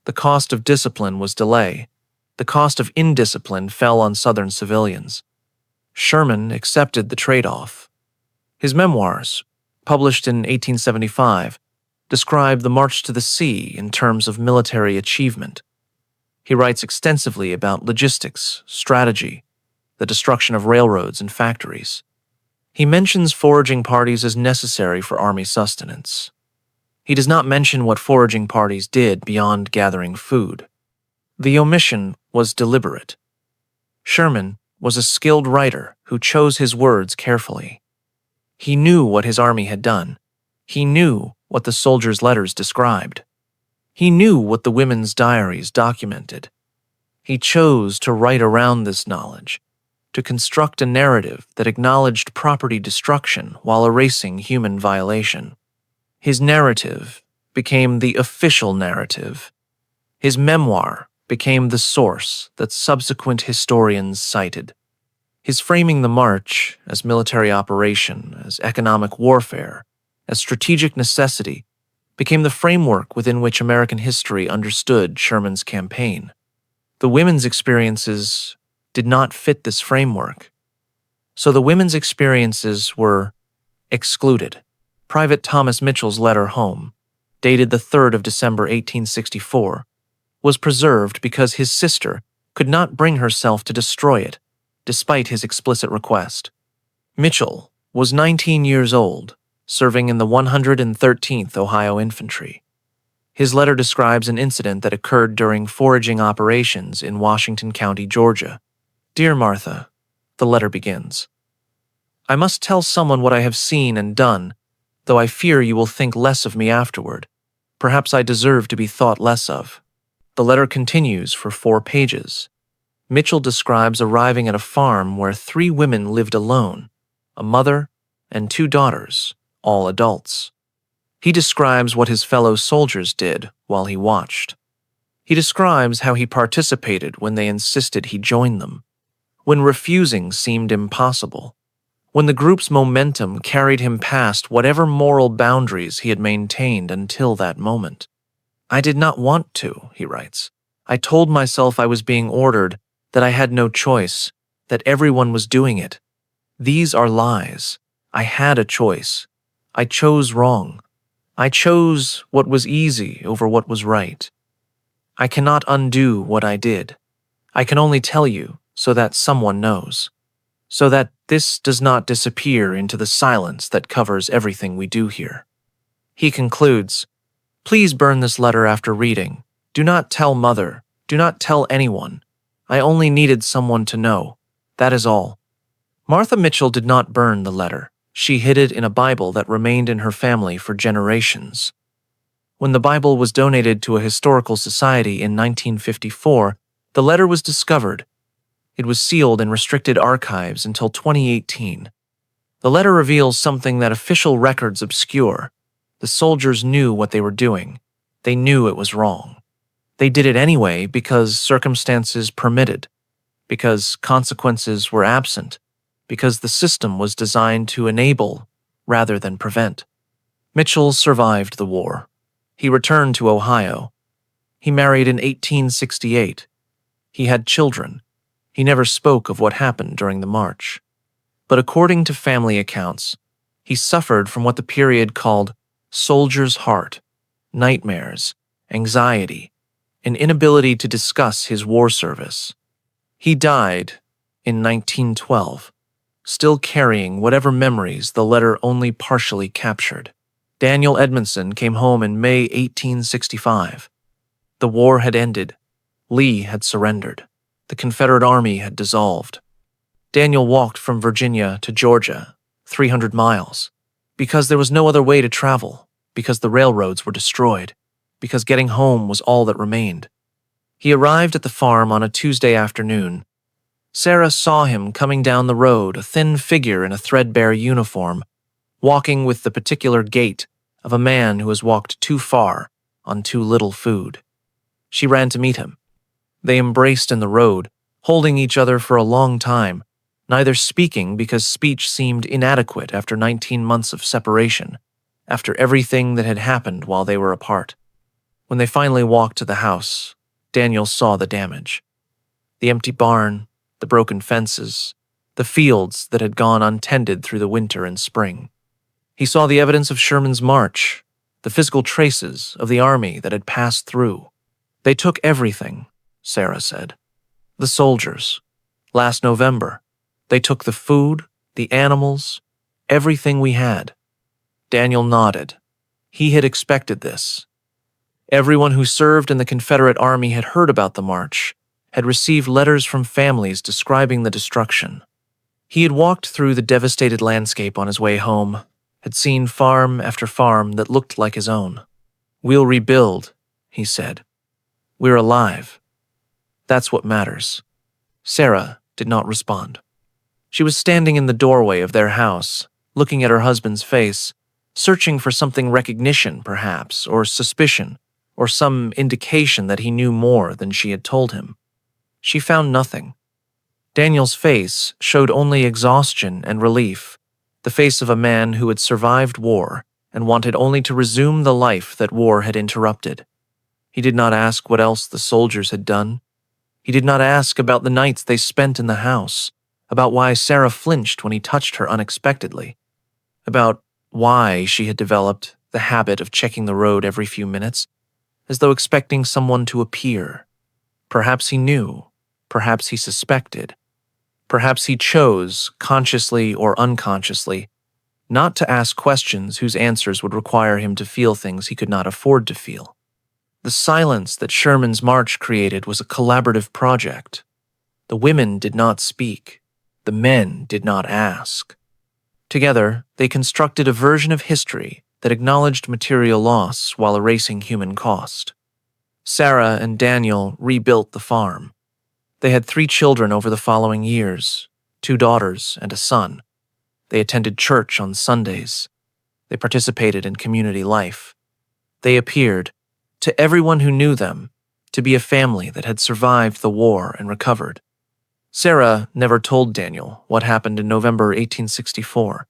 The cost of discipline was delay. The cost of indiscipline fell on Southern civilians. Sherman accepted the trade-off. His memoirs, published in 1875, describe the March to the Sea in terms of military achievement. He writes extensively about logistics, strategy, the destruction of railroads and factories. He mentions foraging parties as necessary for army sustenance. He does not mention what foraging parties did beyond gathering food. The omission was deliberate. Sherman was a skilled writer who chose his words carefully. He knew what his army had done. He knew what the soldiers' letters described. He knew what the women's diaries documented. He chose to write around this knowledge, to construct a narrative that acknowledged property destruction while erasing human violation. His narrative became the official narrative. His memoir became the source that subsequent historians cited. His framing the march as military operation, as economic warfare, as strategic necessity, became the framework within which American history understood Sherman's campaign. The women's experiences did not fit this framework, so the women's experiences were excluded. Private Thomas Mitchell's letter home, dated the 3rd of December 1864, was preserved because his sister could not bring herself to destroy it, despite his explicit request. Mitchell was 19 years old, serving in the 113th Ohio Infantry. His letter describes an incident that occurred during foraging operations in Washington County, Georgia. "Dear Martha, The letter begins. I must tell someone what I have seen and done, though I fear you will think less of me afterward. Perhaps I deserve to be thought less of. The letter continues for 4 pages. Mitchell describes arriving at a farm where 3 women lived alone, a mother and 2 daughters, all adults. He describes what his fellow soldiers did while he watched. He describes how he participated when they insisted he join them, when refusing seemed impossible, when the group's momentum carried him past whatever moral boundaries he had maintained until that moment. I did not want to, he writes. I told myself I was being ordered, that I had no choice, that everyone was doing it. These are lies. I had a choice. I chose wrong. I chose what was easy over what was right. I cannot undo what I did. I can only tell you so that someone knows, so that this does not disappear into the silence that covers everything we do here. He concludes, please burn this letter after reading. Do not tell Mother. Do not tell anyone. I only needed someone to know. That is all. Martha Mitchell did not burn the letter. She hid it in a Bible that remained in her family for generations. When the Bible was donated to a historical society in 1954, the letter was discovered. It was sealed in restricted archives until 2018. The letter reveals something that official records obscure. The soldiers knew what they were doing. They knew it was wrong. They did it anyway because circumstances permitted, because consequences were absent, because the system was designed to enable rather than prevent. Mitchell survived the war. He returned to Ohio. He married in 1868. He had children. He never spoke of what happened during the march. But according to family accounts, he suffered from what the period called soldier's heart, nightmares, anxiety, an inability to discuss his war service. He died in 1912, still carrying whatever memories the letter only partially captured. Daniel Edmondson came home in May 1865. The war had ended. Lee had surrendered. The Confederate Army had dissolved. Daniel walked from Virginia to Georgia, 300 miles, because there was no other way to travel, because the railroads were destroyed, because getting home was all that remained. He arrived at the farm on a Tuesday afternoon. Sarah saw him coming down the road, a thin figure in a threadbare uniform, walking with the particular gait of a man who has walked too far on too little food. She ran to meet him. They embraced in the road, holding each other for a long time, neither speaking because speech seemed inadequate after 19 months of separation, after everything that had happened while they were apart. When they finally walked to the house, Daniel saw the damage. The empty barn, the broken fences, the fields that had gone untended through the winter and spring. He saw the evidence of Sherman's march, the physical traces of the army that had passed through. They took everything, Sarah said. The soldiers. Last November, they took the food, the animals, everything we had. Daniel nodded. He had expected this. Everyone who served in the Confederate Army had heard about the march, had received letters from families describing the destruction. He had walked through the devastated landscape on his way home, had seen farm after farm that looked like his own. We'll rebuild, he said. We're alive. That's what matters. Sarah did not respond. She was standing in the doorway of their house, looking at her husband's face, searching for something recognition, perhaps, or suspicion, or some indication that he knew more than she had told him. She found nothing. Daniel's face showed only exhaustion and relief, the face of a man who had survived war and wanted only to resume the life that war had interrupted. He did not ask what else the soldiers had done. He did not ask about the nights they spent in the house, about why Sarah flinched when he touched her unexpectedly, about why she had developed the habit of checking the road every few minutes, as though expecting someone to appear. Perhaps he knew, perhaps he suspected, perhaps he chose, consciously or unconsciously, not to ask questions whose answers would require him to feel things he could not afford to feel. The silence that Sherman's march created was a collaborative project. The women did not speak. The men did not ask. Together, they constructed a version of history that acknowledged material loss while erasing human cost. Sarah and Daniel rebuilt the farm. They had 3 children over the following years, 2 daughters and a son. They attended church on Sundays. They participated in community life. They appeared, to everyone who knew them, to be a family that had survived the war and recovered. Sarah never told Daniel what happened in November 1864.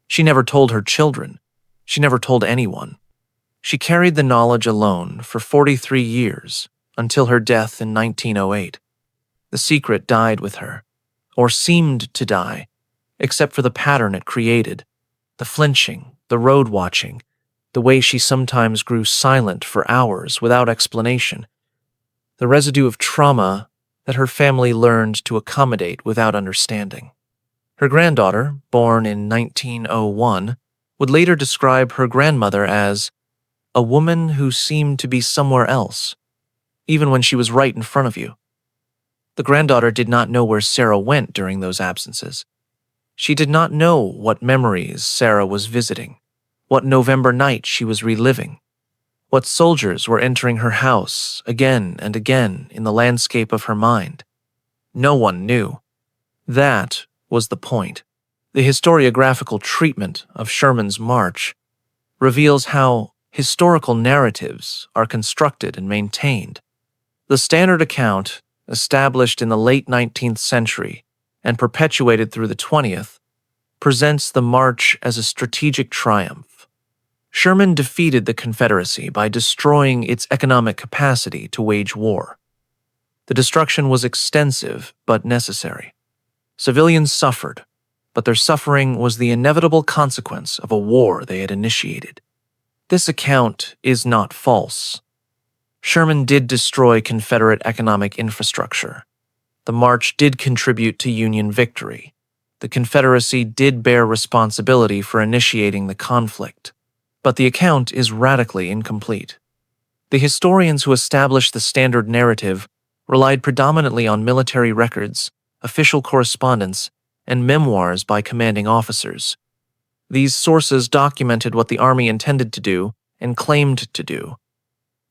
She never told her children. She never told anyone. She carried the knowledge alone for 43 years until her death in 1908. The secret died with her, or seemed to die, except for the pattern it created, the flinching, the road watching, the way she sometimes grew silent for hours without explanation, the residue of trauma that her family learned to accommodate without understanding. Her granddaughter, born in 1901, would later describe her grandmother as a woman who seemed to be somewhere else, even when she was right in front of you. The granddaughter did not know where Sarah went during those absences. She did not know what memories Sarah was visiting, what November night she was reliving, what soldiers were entering her house again and again in the landscape of her mind. No one knew. That was the point. The historiographical treatment of Sherman's march reveals how historical narratives are constructed and maintained. The standard account, established in the late 19th century and perpetuated through the 20th, presents the march as a strategic triumph. Sherman defeated the Confederacy by destroying its economic capacity to wage war. The destruction was extensive but necessary. Civilians suffered, but their suffering was the inevitable consequence of a war they had initiated. This account is not false. Sherman did destroy Confederate economic infrastructure. The march did contribute to Union victory. The Confederacy did bear responsibility for initiating the conflict. But the account is radically incomplete. The historians who established the standard narrative relied predominantly on military records, official correspondence, and memoirs by commanding officers. These sources documented what the Army intended to do and claimed to do.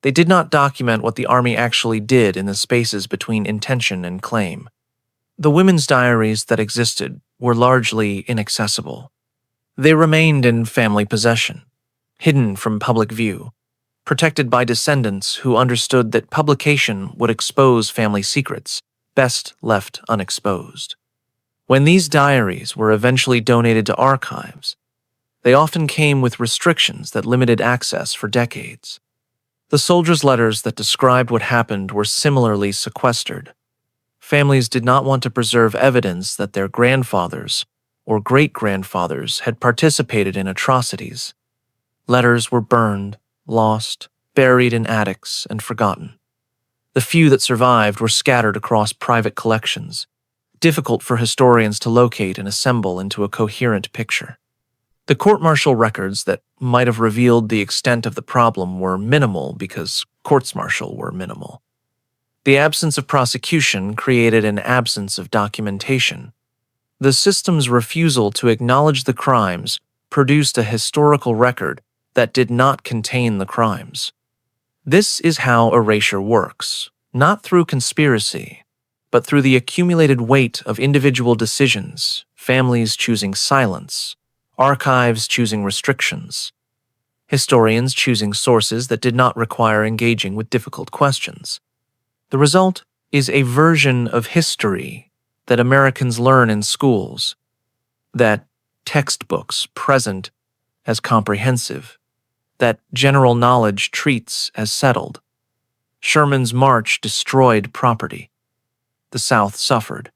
They did not document what the Army actually did in the spaces between intention and claim. The women's diaries that existed were largely inaccessible. They remained in family possession, hidden from public view, protected by descendants who understood that publication would expose family secrets, best left unexposed. When these diaries were eventually donated to archives, they often came with restrictions that limited access for decades. The soldiers' letters that described what happened were similarly sequestered. Families did not want to preserve evidence that their grandfathers or great-grandfathers had participated in atrocities. Letters were burned, lost, buried in attics, and forgotten. The few that survived were scattered across private collections, difficult for historians to locate and assemble into a coherent picture. The court-martial records that might have revealed the extent of the problem were minimal because courts-martial were minimal. The absence of prosecution created an absence of documentation. The system's refusal to acknowledge the crimes produced a historical record that did not contain the crimes. This is how erasure works, not through conspiracy, but through the accumulated weight of individual decisions, families choosing silence, archives choosing restrictions, historians choosing sources that did not require engaging with difficult questions. The result is a version of history that Americans learn in schools, that textbooks present as comprehensive, that general knowledge treats as settled. Sherman's march destroyed property. The South suffered.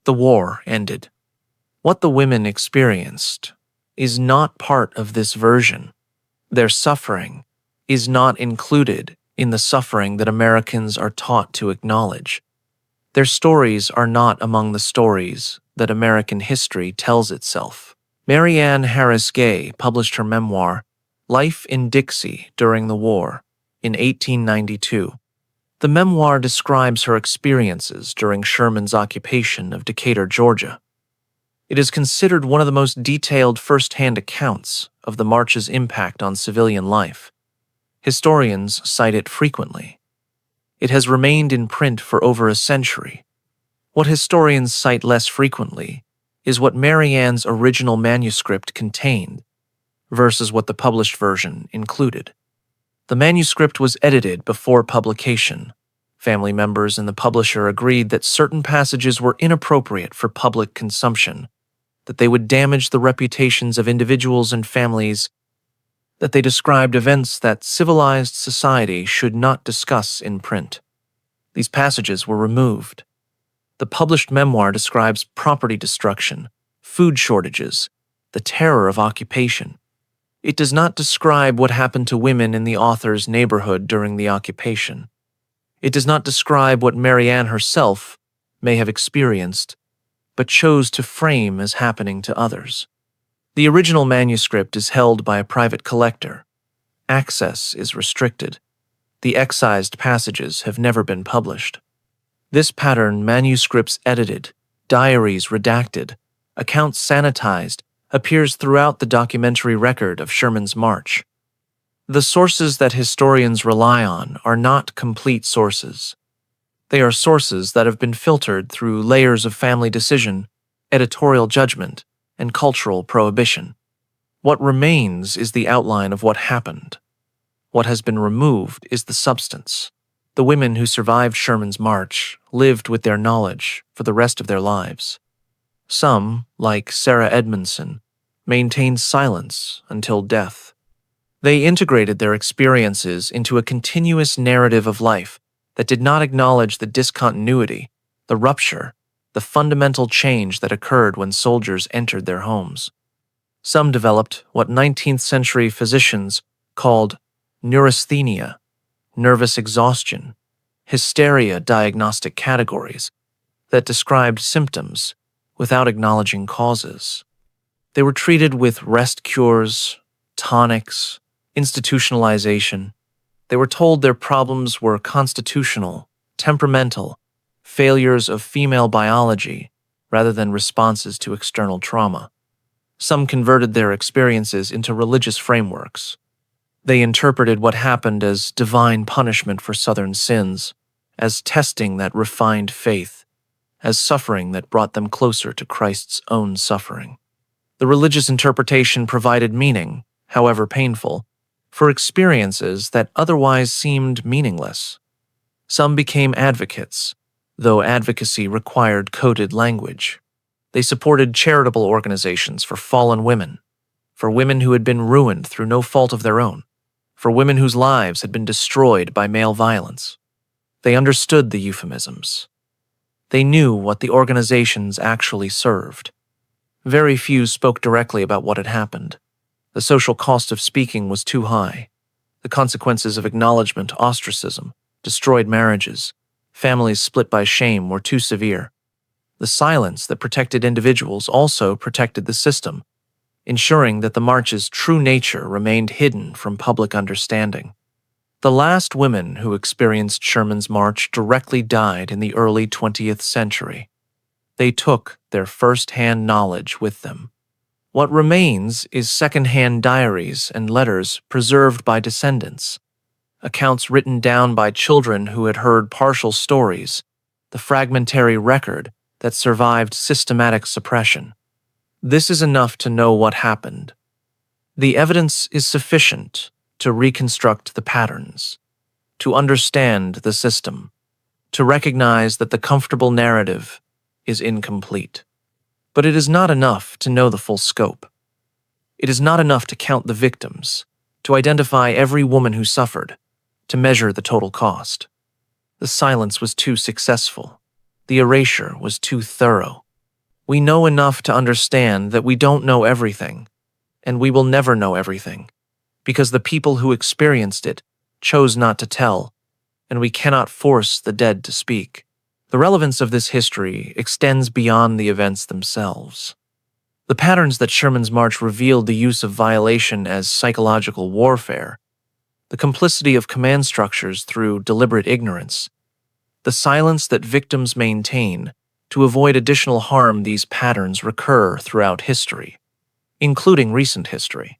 The war ended. What the women experienced is not part of this version. Their suffering is not included in the suffering that Americans are taught to acknowledge. Their stories are not among the stories that American history tells itself. Mary Ann Harris Gay published her memoir, Life in Dixie During the War, in 1892. The memoir describes her experiences during Sherman's occupation of Decatur, Georgia. It is considered one of the most detailed first-hand accounts of the march's impact on civilian life. Historians cite it frequently. It has remained in print for over a century. What historians cite less frequently is what Marianne's original manuscript contained versus what the published version included. The manuscript was edited before publication. Family members and the publisher agreed that certain passages were inappropriate for public consumption, that they would damage the reputations of individuals and families, that they described events that civilized society should not discuss in print. These passages were removed. The published memoir describes property destruction, food shortages, the terror of occupation. It does not describe what happened to women in the author's neighborhood during the occupation. It does not describe what Marianne herself may have experienced, but chose to frame as happening to others. The original manuscript is held by a private collector. Access is restricted. The excised passages have never been published. This pattern, manuscripts edited, diaries redacted, accounts sanitized, appears throughout the documentary record of Sherman's march. The sources that historians rely on are not complete sources. They are sources that have been filtered through layers of family decision, editorial judgment, and cultural prohibition. What remains is the outline of what happened. What has been removed is the substance. The women who survived Sherman's march lived with their knowledge for the rest of their lives. Some, like Sarah Edmondson, maintained silence until death. They integrated their experiences into a continuous narrative of life that did not acknowledge the discontinuity, the rupture, the fundamental change that occurred when soldiers entered their homes. Some developed what 19th century physicians called neurasthenia, nervous exhaustion, hysteria diagnostic categories that described symptoms without acknowledging causes. They were treated with rest cures, tonics, institutionalization. They were told their problems were constitutional, temperamental, failures of female biology, rather than responses to external trauma. Some converted their experiences into religious frameworks. They interpreted what happened as divine punishment for Southern sins, as testing that refined faith, as suffering that brought them closer to Christ's own suffering. The religious interpretation provided meaning, however painful, for experiences that otherwise seemed meaningless. Some became advocates, though advocacy required coded language. They supported charitable organizations for fallen women, for women who had been ruined through no fault of their own, for women whose lives had been destroyed by male violence. They understood the euphemisms. They knew what the organizations actually served. Very few spoke directly about what had happened. The social cost of speaking was too high. The consequences of acknowledgement, ostracism, destroyed marriages, families split by shame were too severe. The silence that protected individuals also protected the system, ensuring that the march's true nature remained hidden from public understanding. The last women who experienced Sherman's march directly died in the early 20th century. They took their first-hand knowledge with them. What remains is second-hand diaries and letters preserved by descendants, accounts written down by children who had heard partial stories, the fragmentary record that survived systematic suppression. This is enough to know what happened. The evidence is sufficient to reconstruct the patterns, to understand the system, to recognize that the comfortable narrative is incomplete. But it is not enough to know the full scope. It is not enough to count the victims, to identify every woman who suffered, to measure the total cost. The silence was too successful. The erasure was too thorough. We know enough to understand that we don't know everything, and we will never know everything, because the people who experienced it chose not to tell, and we cannot force the dead to speak. The relevance of this history extends beyond the events themselves. The patterns that Sherman's march revealed, the use of violation as psychological warfare, the complicity of command structures through deliberate ignorance, the silence that victims maintain To avoid additional harm, these patterns recur throughout history, including recent history.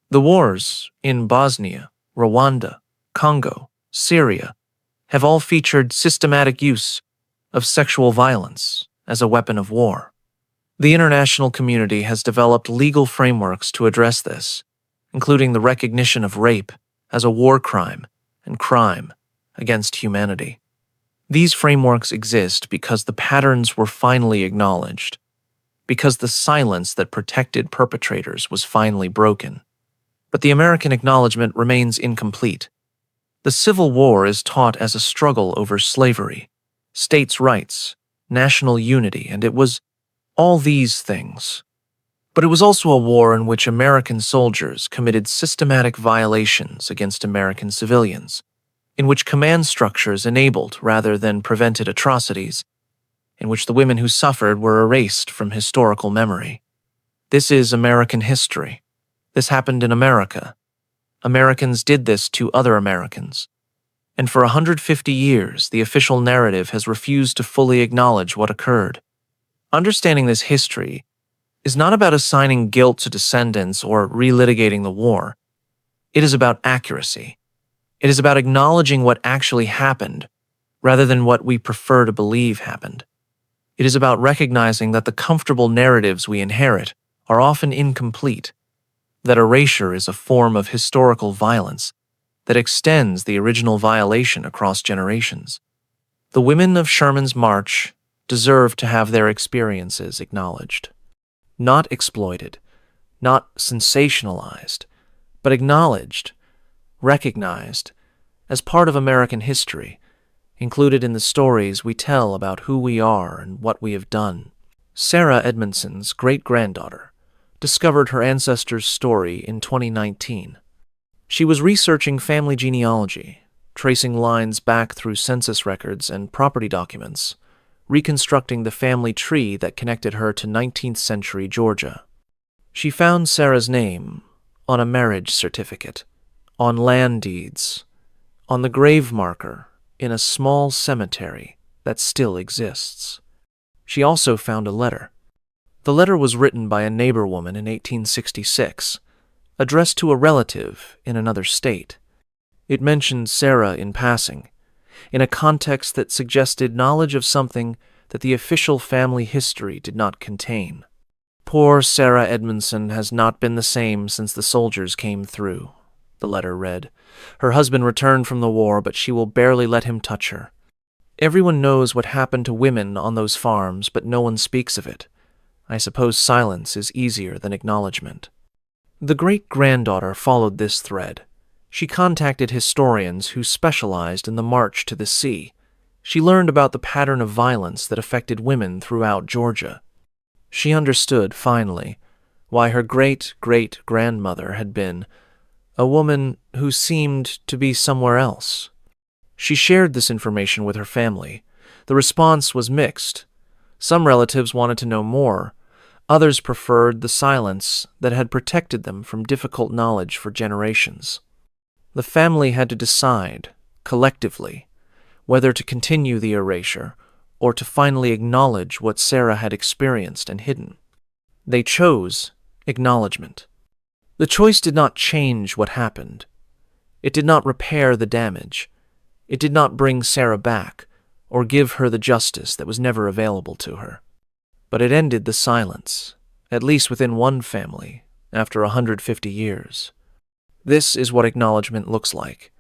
The wars in Bosnia, Rwanda, Congo, Syria have all featured systematic use of sexual violence as a weapon of war. The international community has developed legal frameworks to address this, including the recognition of rape as a war crime and crime against humanity. These frameworks exist because the patterns were finally acknowledged, because the silence that protected perpetrators was finally broken. But the American acknowledgement remains incomplete. The Civil War is taught as a struggle over slavery, states' rights, national unity, and it was all these things. But it was also a war in which American soldiers committed systematic violations against American civilians, in which command structures enabled rather than prevented atrocities, in which the women who suffered were erased from historical memory. This is American history. This happened in America. Americans did this to other Americans. And for 150 years, the official narrative has refused to fully acknowledge what occurred. Understanding this history is not about assigning guilt to descendants or relitigating the war. It is about accuracy. It is about acknowledging what actually happened rather than what we prefer to believe happened. It is about recognizing that the comfortable narratives we inherit are often incomplete, that erasure is a form of historical violence that extends the original violation across generations. The women of Sherman's March deserve to have their experiences acknowledged. Not exploited, not sensationalized, but acknowledged, recognized, as part of American history, included in the stories we tell about who we are and what we have done. Sarah Edmondson's great-granddaughter discovered her ancestors' story in 2019. She was researching family genealogy, tracing lines back through census records and property documents, reconstructing the family tree that connected her to 19th century Georgia. She found Sarah's name on a marriage certificate, on land deeds, on the grave marker in a small cemetery that still exists. She also found a letter. The letter was written by a neighbor woman in 1866, addressed to a relative in another state. It mentioned Sarah in passing, in a context that suggested knowledge of something that the official family history did not contain. Poor Sarah Edmondson has not been the same since the soldiers came through, the letter read. Her husband returned from the war, but she will barely let him touch her. Everyone knows what happened to women on those farms, but no one speaks of it. I suppose silence is easier than acknowledgement. The great-granddaughter followed this thread. She contacted historians who specialized in the March to the Sea. She learned about the pattern of violence that affected women throughout Georgia. She understood, finally, why her great-great-grandmother had been a woman who seemed to be somewhere else. She shared this information with her family. The response was mixed. Some relatives wanted to know more. Others preferred the silence that had protected them from difficult knowledge for generations. The family had to decide, collectively, whether to continue the erasure or to finally acknowledge what Sarah had experienced and hidden. They chose acknowledgement. The choice did not change what happened. It did not repair the damage. It did not bring Sarah back or give her the justice that was never available to her. But it ended the silence, at least within one family, after 150 years. This is what acknowledgement looks like.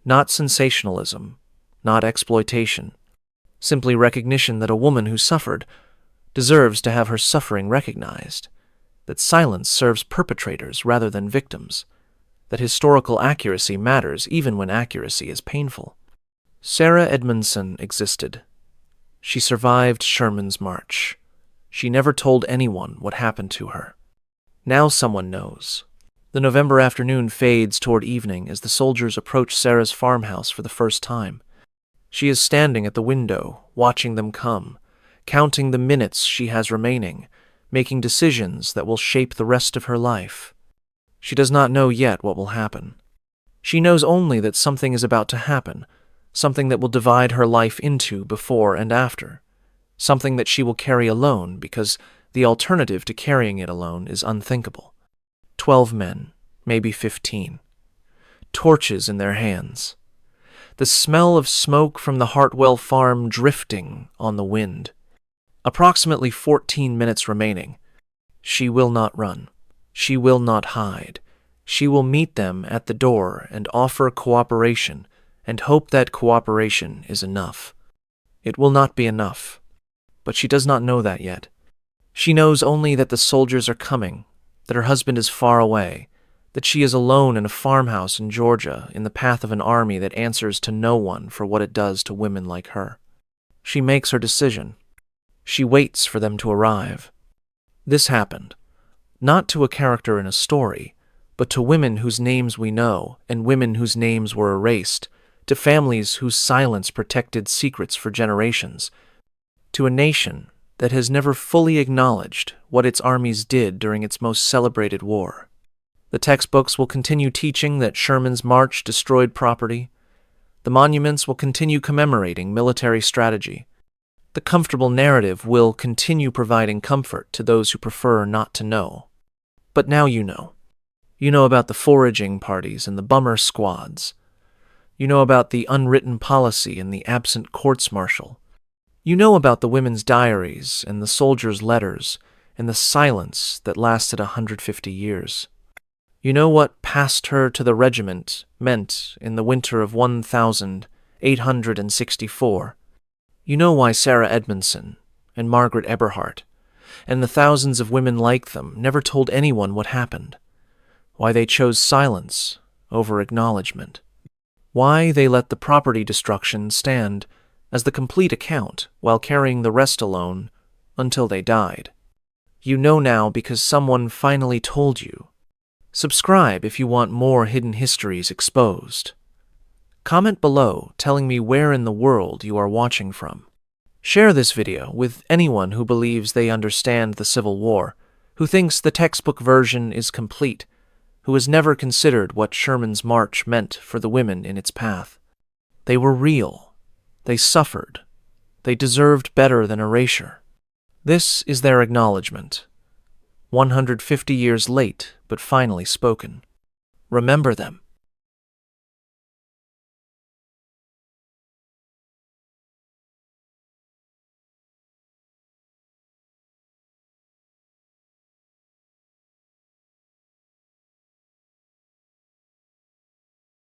Not sensationalism, not exploitation. Simply recognition that a woman who suffered deserves to have her suffering recognized. That silence serves perpetrators rather than victims. That historical accuracy matters even when accuracy is painful. Sarah Edmondson existed. She survived Sherman's March. She never told anyone what happened to her. Now someone knows. The November afternoon fades toward evening as the soldiers approach Sarah's farmhouse for the first time. She is standing at the window, watching them come, counting the minutes she has remaining, making decisions that will shape the rest of her life. She does not know yet what will happen. She knows only that something is about to happen, something that will divide her life into before and after. something that she will carry alone because the alternative to carrying it alone is unthinkable. 12 men, maybe 15. Torches in their hands. The smell of smoke from the Hartwell farm drifting on the wind. Approximately 14 minutes remaining. She will not run. She will not hide. She will meet them at the door and offer cooperation and hope that cooperation is enough. It will not be enough, but she does not know that yet. She knows only that the soldiers are coming, that her husband is far away, that she is alone in a farmhouse in Georgia in the path of an army that answers to no one for what it does to women like her. She makes her decision. She waits for them to arrive. This happened, not to a character in a story, but to women whose names we know and women whose names were erased, to families whose silence protected secrets for generations, to a nation that has never fully acknowledged what its armies did during its most celebrated war. The textbooks will continue teaching that Sherman's march destroyed property. The monuments will continue commemorating military strategy. The comfortable narrative will continue providing comfort to those who prefer not to know. But now you know. You know about the foraging parties and the bummer squads. You know about the unwritten policy and the absent courts-martial. You know about the women's diaries and the soldiers' letters and the silence that lasted 150 years. You know what "passed her to the regiment" meant in the winter of 1864. You know why Sarah Edmondson and Margaret Eberhardt and the thousands of women like them never told anyone what happened. Why they chose silence over acknowledgement. Why they let the property destruction stand as the complete account while carrying the rest alone until they died. You know now because someone finally told you. Subscribe if you want more hidden histories exposed. Comment below telling me where in the world you are watching from. Share this video with anyone who believes they understand the Civil War, who thinks the textbook version is complete, who has never considered what Sherman's march meant for the women in its path. They were real. They suffered. They deserved better than erasure. This is their acknowledgement. 150 years late, but finally spoken. Remember them.